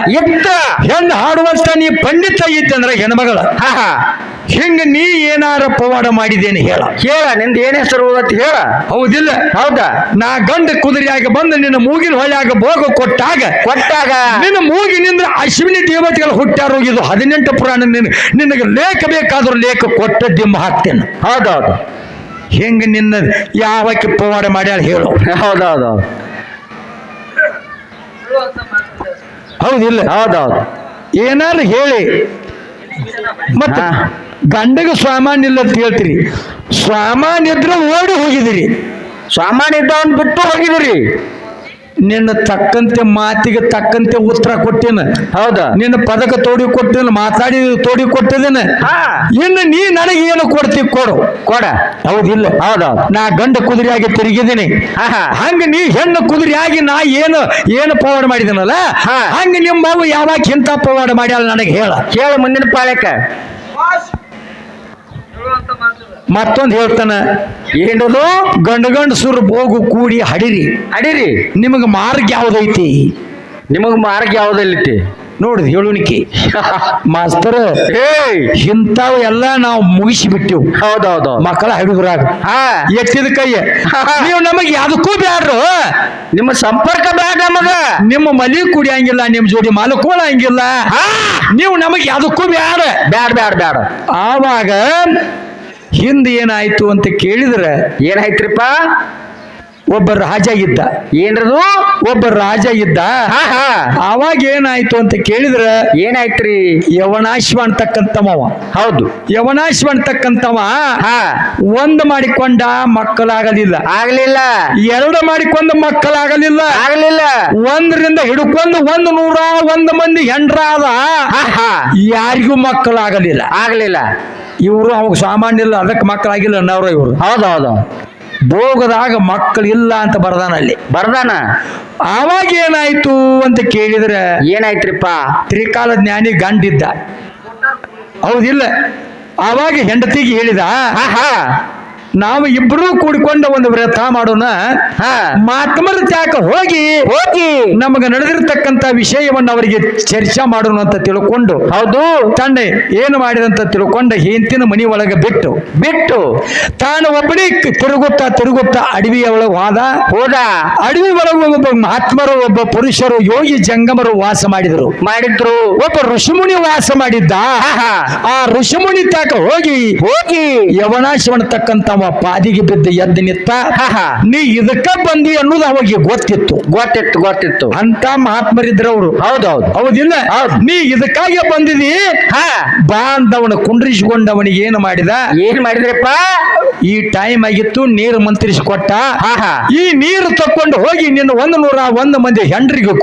ಹೆಣ್ಣು ಹಾಡುವಂತ ನೀ ಪಂಡಿತ ಇತ್ತಂದ್ರ ಹೆಣ್ಮಗಳ ಹಿಂಗ ನೀ ಏನಾರ ಪವಾಡ ಮಾಡಿದೇನೆ ಹೇಳ ನಿಂದ ಏನ್ ಹೆಸರು ಅಂತ ಹೇಳ. ಹೌದಿಲ್ಲ? ಹೌದಾ? ನಾ ಗಂಡ ಕುದುರೆಯಾಗ ಬಂದು ನಿನ್ನ ಮೂಗಿನ ಹೊಳ್ಯಾಗ ಬೋಗ ಕೊಟ್ಟಾಗ ನಿನ್ನ ಮೂಗಿನಿಂದ ಅಶ್ವಿನಿ ದೇವತೆಗಳು ಹುಟ್ಟಾರ. ಇದು 18 ಪುರಾಣ. ನಿನಗೆ ಲೇಖ ಬೇಕಾದ್ರೂ ಲೇಖ ಕೊಟ್ಟದ್ದಿಮ್ಮ ಹಾಕ್ತೇನೆ. ಹೌದೌದು. ಹೆಂಗ ನಿನ್ನ ಯಾವಕ್ಕೆ ಪವಾಡ ಮಾಡ್ಯಾಳ ಹೇಳು. ಹೌದೌದು. ಹೌದಿಲ್ಲ? ಹೌದೌದು. ಏನಾರು ಹೇಳಿ ಮತ್ತ ಗಂಡಗ ಸಾಮಾನ್ಯ ಇಲ್ಲ ಅಂತ ಹೇಳ್ತೀರಿ. ಸಾಮಾನ್ಯ ಇದ್ರೆ ಓಡಿ ಹೋಗಿದಿರಿ, ಸಾಮಾನ್ಯ ಇದ್ದವನ್ ಬಿಟ್ಟು ಹೋಗಿದಿರಿ. ನಿನ್ನ ತಕ್ಕಂತೆ ಮಾತಿಗೆ ತಕ್ಕಂತೆ ಉತ್ತರ ಕೊಟ್ಟೇನ. ಹೌದಾ? ನಿನ್ನ ಪದಕ ತೋಡಿ ಕೊಟ್ಟೇನ, ಮಾತಾಡಿ ತೋಡಿ ಕೊಟ್ಟದೇನ. ಇನ್ನು ನೀ ನನಗೆ ಏನು ಕೊಡ್ತಿ ಕೊಡ. ಹೌದಿಲ್ಲ? ಹೌದೌದು. ನಾ ಗಂಡ ಕುದುರೆಯಾಗಿ ತಿರುಗಿದ್ದೀನಿ. ಹಂಗ ನೀ ಹೆಣ್ಣು ಕುದುರೆಯಾಗಿ ನಾ ಏನು ಪವಾಡ ಮಾಡಿದನಲ್ಲ, ಹಂಗ ನಿಮ್ಮ ಅವು ಯಾವಾಗ ಇಂಥ ಪವಾಡ ಮಾಡ್ಯಾಳ ನನಗೆ ಹೇಳ ಮುಂದಿನ ಪಾಳ್ಯಕ್ಕ. ಮತ್ತೊಂದು ಹೇಳ್ತಾನ. ಏನದು? ಗಂಡ ಸುರು ಬೋಗು ಕೂಡಿ ಹಡಿರಿ. ನಿಮಗ ಮಾರ್ಗ ಯಾವ್ದೈತಿ? ನಿಮಗ ಮಾರ್ಗ ಯಾವ್ದೈತಿ ನೋಡ್ರಿ ಹೇಳುಣಿಕೆ ಮಾಸ್ತರ. ಇಂಥವು ಎಲ್ಲ ನಾವು ಮುಗಿಸಿಬಿಟ್ಟಿವು. ಹೌದೌದು. ಮಕ್ಕಳ ಹಿಡಿದ್ರಾಗ ಎತ್ತಿದ ಕೈಯ ನೀವು ನಮಗೆ ಯಾವ್ದಕ್ಕೂ ಬ್ಯಾಡ್ರು. ನಿಮ್ಮ ಸಂಪರ್ಕ ಬ್ಯಾಡ ನಮಗ. ನಿಮ್ಮ ಮಲಿ ಕುಡಿಯಂಗಿಲ್ಲ, ನಿಮ್ ಜೋಡಿ ಮಲ್ಕೊಳಂಗಿಲ್ಲ. ನೀವು ನಮಗೆ ಯಾವ್ದಕ್ಕೂ ಬ್ಯಾಡ. ಆವಾಗ ಹಿಂದೆ ಏನಾಯ್ತು ಅಂತ ಕೇಳಿದ್ರೆ ಏನಾಯ್ತ್ರಿಪ್ಪ? ಒಬ್ಬ ರಾಜ ಇದ್ದ. ಏನ್ರದು? ಒಬ್ಬ ರಾಜ ಇದ್ದ. ಅವಾಗ ಏನಾಯ್ತು ಅಂತ ಕೇಳಿದ್ರೆ ಏನಾಯ್ತ್ರಿ? ಯವನಾಶ್ವ ಅಂತಕ್ಕಂಥವ. ಹೌದು. ಯವನಾಶ್ವ ಅಂತಕ್ಕಂಥವ ಒಂದು ಮಾಡಿಕೊಂಡ ಮಕ್ಕಳಾಗಲಿಲ್ಲ. ಎರಡು ಮಾಡಿಕೊಂಡ ಮಕ್ಕಳಾಗಲಿಲ್ಲ. 1ರಿಂದ ಹಿಡ್ಕೊಂಡು 101 ಮಂದಿ ಹೆಂಡ್ರಾದ, ಯಾರಿಗೂ ಮಕ್ಕಳಾಗಲಿಲ್ಲ. ಇವರು ಅವಾಗ ಸಾಮಾನ್ಯ ಇಲ್ಲ, ಅದಕ್ಕೆ ಮಕ್ಕಳಾಗಿಲ್ಲ ಅನ್ನೋರು ಇವರು. ಹೌದೌದು. ಭೋಗದಾಗ ಮಕ್ಕಳಿಲ್ಲ ಅಂತ ಬರ್ದಾನ. ಆವಾಗ ಏನಾಯ್ತು ಅಂತ ಕೇಳಿದ್ರೆ ಏನಾಯ್ತ್ರಿಪ್ಪ? ತ್ರಿಕಾಲ ಜ್ಞಾನಿ ಗಂಡಿದ್ದ. ಹೌದಿಲ್ಲ? ಆವಾಗ ಹೆಂಡತಿಗೆ ಹೇಳಿದ, ನಾವು ಇಬ್ರು ಕೂಡಿಕೊಂಡ ಒಂದು ವ್ರತ ಮಾಡೋಣ. ಮಾತ್ಮರ ತ್ಯಾಕ ಹೋಗಿ ನಮಗ ನಡೆದಿರ್ತಕ್ಕಂಥ ವಿಷಯವನ್ನು ಅವರಿಗೆ ಚರ್ಚೆ ಮಾಡೋಣ ಅಂತ ತಿಳ್ಕೊಂಡು, ಹೌದು, ತಂದೆ ಏನು ಮಾಡಿದಂತ ತಿಳ್ಕೊಂಡ ಹೆಂಡತಿನ ಮನಿ ಒಳಗೆ ಬಿಟ್ಟು ತಾನು ಒಬ್ಬನೇ ತಿರುಗುತ್ತಾ ಅಡವಿಯ ಒಳಗೆ ಹೋದ. ಅಡವಿ ಒಳಗೆ ಒಬ್ಬ ಮಹಾತ್ಮರು, ಒಬ್ಬ ಪುರುಷರು, ಯೋಗಿ ಜಂಗಮರು ವಾಸ ಮಾಡಿದ್ರು. ಒಬ್ಬ ಋಷಿಮುನಿ ವಾಸ ಮಾಡಿದ್ದ. ಆ ಋಷಿಮುನಿ ತ್ಯಾಕ ಹೋಗಿ ಯವನಾಶವನ್ನತಕ್ಕಂಥ ಪಾದಿಗೆ ಬಿದ್ದು ಎದ್ದು ನಿತ್ತ. ನೀ ಇದಕ್ಕ ಬಂದಿ ಅನ್ನೋದು ಅವಾಗ ಗೊತ್ತಿತ್ತು. ಅಂತ ಮಹಾತ್ಮರಿದ್ರು ಅವರು. ಹೌದಿಲ್ಲ? ನೀ ಇದಕ್ಕಾಗಿ ಬಂದಿದಿ ಬಾ ಅಂತವನ ಕುಂಡ್ರಿಸಿಕೊಂಡವನಿಗೆ ಏನು ಮಾಡಿದ್ರಪ್ಪ? ಈ ಟೈಮ್ ಆಗಿತ್ತು, ನೀರು ಮಂತ್ರಿಸಿಕೊಟ್ಟ. ಈ ನೀರು ತಕೊಂಡು ಹೋಗಿ ನಿನ್ನ 101 ಮಂದಿ ಹೆಂಡ್ರಿಗೆ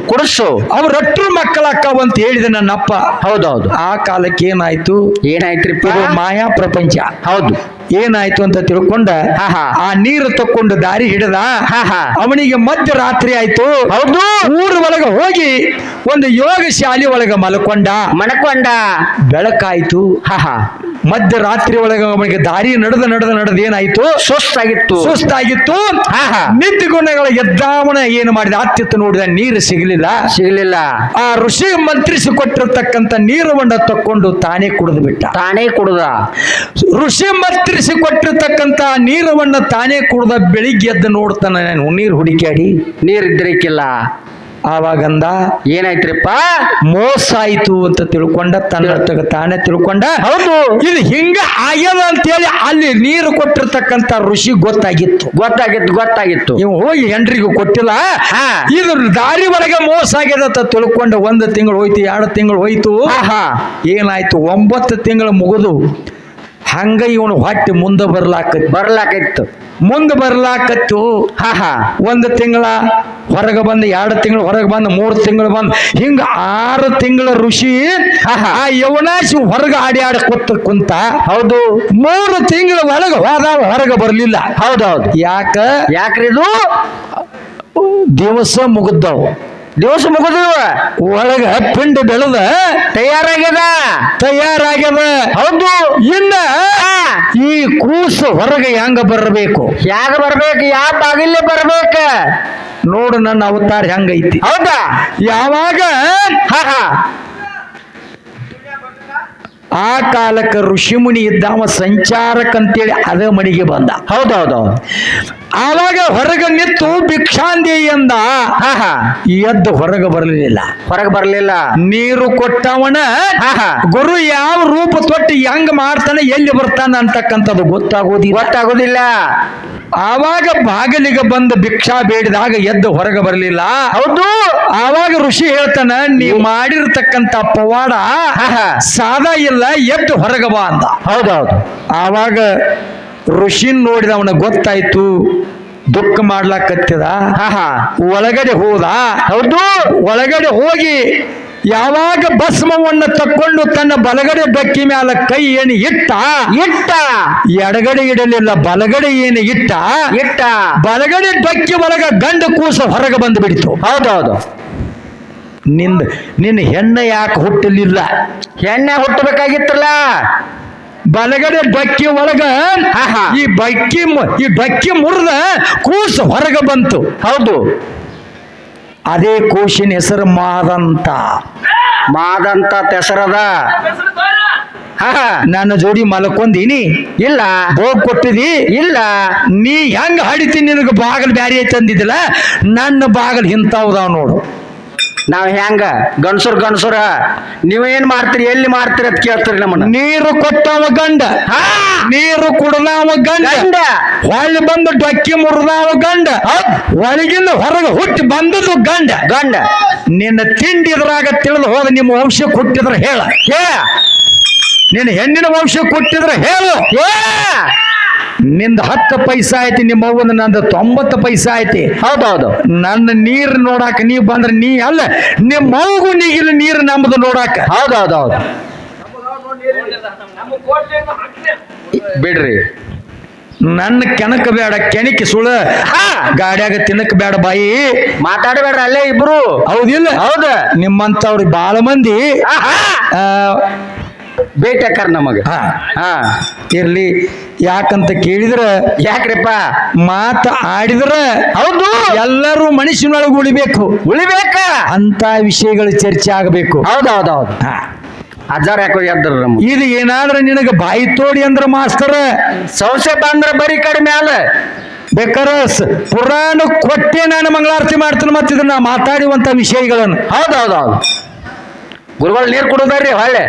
ಕುಡಿಸು, ಅವ್ರಟ್ರು ಮಕ್ಕಳಕ್ಕವಂತ ಹೇಳಿದ ನನ್ನಪ್ಪ. ಹೌದೌದು. ಆ ಕಾಲಕ್ಕೆ ಏನಾಯ್ತ್ರಿಪ್ಪ? ಮಾಯಾ ಪ್ರಪಂಚ. ಹೌದು. ಏನಾಯ್ತು ಅಂತ ತಿಳ್ಕೊಂಡ ಹಾ, ಹಾ. ಆ ನೀರು ತಕೊಂಡು ದಾರಿ ಹಿಡಿದ ಹಾ, ಹಾ. ಅವನಿಗೆ ಮಧ್ಯರಾತ್ರಿ ಆಯ್ತು. ಹೌದು. ಊರ ಒಳಗ ಹೋಗಿ ಒಂದು ಯೋಗ ಶಾಲೆ ಒಳಗ ಮಲ್ಕೊಂಡ. ಮಣಕೊಂಡ. ಬೆಳಕಾಯ್ತು. ಹಾ, ಹಾ. ಮಧ್ಯರಾತ್ರಿ ಒಳಗ ಅವನಿಗೆ ದಾರಿ ನಡೆದ ಏನಾಯ್ತು, ಸುಸ್ತಾಗಿತ್ತು. ಸುಸ್ತಾಗಿತ್ತು. ಹಾ, ಹಾ. ನಿಂತುಕೊಂಡಗಳ ಎದ್ದಾವಣ ಏನು ಮಾಡಿದ, ಅತ್ತಿತ್ತು ನೋಡಿದ ನೀರು ಸಿಗಲಿಲ್ಲ. ಸಿಗಲಿಲ್ಲ. ಆ ಋಷಿ ಮಂತ್ರಿಸಿ ಕೊಟ್ಟಿರ್ತಕ್ಕಂಥ ನೀರವನ್ನ ತಕೊಂಡು ತಾನೇ ಕುಡಿದು ಬಿಟ್ಟ. ತಾನೇ ಕುಡ್ದ. ಋಷಿ ಮಂತ್ರಿಸಿ ಕೊಟ್ಟಿರ್ತಕ್ಕಂಥ ನೀರವನ್ನ ತಾನೇ ಕುಡ್ದ. ಬೆಳಿಗ್ಗೆ ಎದ್ದು ನೋಡ್ತಾನೆ, ನಾನು ನೀರು ಹುಡುಕ್ಯಾಡಿ ನೀರಿದ್ರಿಕ್ಕಿಲ್ಲ. ಆವಾಗಂದ ಏನಾಯ್ತ್ರಿಪ್ಪ, ಮೋಸ ಆಯ್ತು ಅಂತ ತಿಳ್ಕೊಂಡ. ತನ್ನ ತಾನೇ ತಿಳ್ಕೊಂಡ. ಹೌದು. ಇದು ಹಿಂಗ ಆಗ್ಯದ ಅಂತೇಳಿ ಅಲ್ಲಿ ನೀರು ಕೊಟ್ಟಿರ್ತಕ್ಕಂಥ ಋಷಿ ಗೊತ್ತಾಗಿತ್ತು. ಗೊತ್ತಾಗಿತ್ತು. ಇವ್ ಹೋಗಿ ಹೆಂಡ್ರಿಗೂ ಕೊಟ್ಟಿಲ್ಲ. ಹಾ. ಇದು ದಾರಿ ಒಳಗೆ ಮೋಸ ಆಗ್ಯದ ಅಂತ ತಿಳ್ಕೊಂಡ. 1 ತಿಂಗಳು ಹೋಯ್ತು, 2 ತಿಂಗಳು ಹೋಯ್ತು. ಹಾ, ಹಾ. ಏನಾಯ್ತು, 9 ತಿಂಗಳು ಮುಗಿದು ಹಂಗ ಇವನು ಹೊಟ್ಟೆ ಮುಂದೆ ಬರ್ಲಾಕೈತ್ತು. ಮುಂದೆ ಬರ್ಲಾಕತ್ತು. ಹಾ, ಹಾ. 1 ತಿಂಗಳ ಹೊರಗೆ ಬಂದು, 2 ತಿಂಗಳು ಹೊರಗೆ ಬಂದು, 3 ತಿಂಗಳು ಬಂದು, ಹಿಂಗ 6 ತಿಂಗಳ ಋಷಿ ಆ ಯವನಾಶಿ ಹೊರಗೆ ಆಡಿ ಕುಂತ. ಹೌದು. 3 ತಿಂಗಳ ಒಳಗೆ ಹೋದ, ಹೊರಗೆ ಬರ್ಲಿಲ್ಲ. ಹೌದೌದು. ಯಾಕ್ರಿ ಇದು ದಿವಸ ಮುಗಿದವು. ದಿವಸ ಮುಗಿದು ಒಳಗ ಪಿಂಡ ಬೆಳೆದ ತಯಾರಾಗ್ಯದ. ಹೌದು. ಇನ್ನ ಈ ಕೂಸು ಹೊರಗೆ ಹೆಂಗ ಬರಬೇಕು, ಯಾಗ ಬರ್ಬೇಕು, ಯಾವ ಬಾಗಿಲೇ ಬರ್ಬೇಕ ನೋಡು ನನ್ನ ಅವತಾರ ಹೆಂಗೈತಿ. ಹೌದಾ. ಯಾವಾಗ ಆ ಕಾಲಕ್ಕೆ ಋಷಿಮುನಿ ಇದ್ದಾವ ಸಂಚಾರಕ್ಕಂತೇಳಿ ಅದ ಮನೆಗೆ ಬಂದ. ಹೌದೌದು. ಆವಾಗ ಹೊರಗೆ ನಿಂತು ಭಿಕ್ಷಾಂದಿ ಎಂದ. ಎದ್ದು ಹೊರಗೆ ಬರಲಿಲ್ಲ. ನೀರು ಕೊಟ್ಟವನ ಗುರು ಯಾವ ರೂಪ ತೊಟ್ಟು ಹೆಂಗ್ ಮಾಡ್ತಾನೆ, ಎಲ್ಲಿ ಬರ್ತಾನ ಅಂತಕ್ಕಂಥದ್ದು ಗೊತ್ತಾಗೋದಿಲ್ಲ. ಆವಾಗ ಬಾಗಿಲಿಗೆ ಬಂದು ಭಿಕ್ಷಾ ಬೇಡಿದಾಗ ಎದ್ದು ಹೊರಗೆ ಬರಲಿಲ್ಲ. ಹೌದು. ಆವಾಗ ಋಷಿ ಹೇಳ್ತಾನ, ನೀವು ಮಾಡಿರ್ತಕ್ಕಂಥ ಪವಾಡ ಸಾದಾ ಇಲ್ಲ, ಎದ್ದು ಹೊರಗೆ ಬಾ ಅಂದ. ಹೌದೌದು. ಆವಾಗ ಋಷಿನ್ ನೋಡಿದ ಅವನ ಗೊತ್ತಾಯ್ತು, ದುಃಖ ಮಾಡ್ಲಾಕತ್ತಿದ. ಒಳಗಡೆ ಹೋದ. ಹೌದು. ಒಳಗಡೆ ಹೋಗಿ ಯಾವಾಗ ಭಸ್ಮವನ್ನ ತಕ್ಕೊಂಡು ತನ್ನ ಬಲಗಡೆ ಬೆಕ್ಕಿ ಮ್ಯಾಲ ಕೈ ಏನು ಇಟ್ಟ ಎಡಗಡೆ ಇಡಲಿಲ್ಲ, ಬಲಗಡೆ ಏನು ಇಟ್ಟ ಬಲಗಡೆ ಬೆಕ್ಕಿ ಒಳಗ ಗಂಡ ಕೂಸ ಹೊರಗೆ ಬಂದು ಬಿಡಿತು. ಹೌದೌದು. ನಿನ್ನ ಹೆಣ್ಣೆ ಯಾಕೆ ಹುಟ್ಟಲಿಲ್ಲ? ಹೆಣ್ಣೆ ಹುಟ್ಟಬೇಕಾಗಿತ್ತಲ್ಲ. ಬಲಗಡೆ ಬಕ್ಕಿ ಒಳಗ ಈ ಬಕ್ಕಿ ಮುರಿದ ಕೂಸು ಹೊರಗೆ ಬಂತು. ಹೌದು. ಅದೇ ಕೂಸಿನ ಹೆಸರು ಮಾದಂತ ಹೆಸರದ. ನನ್ನ ಜೋಡಿ ಮಲ್ಕೊಂದೀನಿ ಇಲ್ಲ, ಹೋಗ್ ಕೊಟ್ಟಿದಿ ಇಲ್ಲ, ನೀ ಹೆಂಗ ಹಡಿತೀನಿ, ನಿನಗೆ ಬಾಗಲ್ ಬ್ಯಾರಿ ಐತೆ ಅಂದಿದ್ದಿಲ್ಲ, ನನ್ನ ಬಾಗಲ್ ಇಂಥವ್ದಾವ್ ನೋಡು. ನಾವ್ ಹೆಂಗ ಗಂಡಸುರ ನೀವೇನ್ ಮಾಡ್ತೀರಿ, ಎಲ್ಲಿ ಮಾಡ್ತೀರಿ ಅಂತ ಕೇಳ್ತೀರಿ ನಮ್ಮನ್ನ. ನೀರು ಕೊಟ್ಟವ ಗಂಡ, ನೀರು ಕುಡ್ದವ ಗಂಡ, ಹೊಳ್ಳಿ ಬಂದು ಡೊಕ್ಕಿ ಮುರಿದವ ಗಂಡ, ಒಳಗಿಂದ ಹೊರಗೆ ಹುಟ್ಟಿ ಬಂದದು ಗಂಡ. ನಿನ್ನ ತಿಂಡಿದ್ರಾಗ ತಿಳಿದು ಹೋದ ನಿಮ್ಮ ವಂಶಕ್ಕೆ ಹುಟ್ಟಿದ್ರೆ ಹೇಳ, ನಿನ್ನ ಹೆಣ್ಣಿನ ವಂಶಕ್ಕೆ ಹುಟ್ಟಿದ್ರೆ ಹೇಳು. ನಿಂದ 10 ಪೈಸಾ ಐತಿ, ನಿಮ್ಮ ಅವ್ವನ ನಂದು 90 ಪೈಸಾ ಐತಿ. ಹೌದೌದು. ನನ್ನ ನೀರು ನೋಡಾಕ ನೀ ಬಂದ್ರೆ ನೀ ಅಲ್ಲ, ನಿಮ್ಮ ಮಗು ನೀಗಿಲ್ಲ ನೀರು ನಮ್ಮದು ನೋಡಾಕ. ಹೌದೌದೌದು. ಬಿಡ್ರಿ, ನನ್ನ ಕೆನಕ ಬೇಡ, ಕೆಣಕಿ ಸುಳ ಗಾಡ್ಯಾಗ ತಿನ್ನಕ್ ಬೇಡ ಬಾಯಿ, ಮಾತಾಡಬೇಡ್ರ ಅಲ್ಲೇ ಇಬ್ರು. ಹೌದಿಲ್ಲ? ಹೌದ. ನಿಮ್ಮಂತವ್ರು ಬಾಳ ಮಂದಿ ಬೇಟೆಕರ್ ನಮಗ. ಇರ್ಲಿ. ಯಾಕಂತ ಕೇಳಿದ್ರ, ಯಾಕ್ರಿಪ್ಪ ಮಾತ ಆಡಿದ್ರ ಹೌದು ಎಲ್ಲರೂ ಮನುಷ್ಯನೊಳಗೆ ಉಳಿಬೇಕ ಅಂತ ವಿಷಯಗಳು ಚರ್ಚೆ ಆಗಬೇಕು. ಹೌದೌದೌದು. ಅಜ್ಜಾರ ಯಾಕೋ ಎದ್ರ ಇದು ಏನಾದ್ರ ನಿನಗ ಬಾಯಿ ತೋಡಿ ಅಂದ್ರ ಮಾಸ್ತರ, ಸಂಶಯ ಬಂದ್ರ ಬರೀ ಕಡಿಮೆ ಅಲ್ಲ. ಬೇಕಾರ ಪುರಾಣ ಕೊಟ್ಟೆ ನಾನು ಮಂಗಳಾರತಿ ಮಾಡ್ತೀನಿ. ಮತ್ತೆ ಇದನ್ನ ಮಾತಾಡುವಂತ ವಿಷಯಗಳನ್ನು. ಹೌದೌದೌದು. ಗುರುಗಳು ನೀರು ಕುಡಿದಾರ್ರಿ ಹೊಳ್ಳೆ.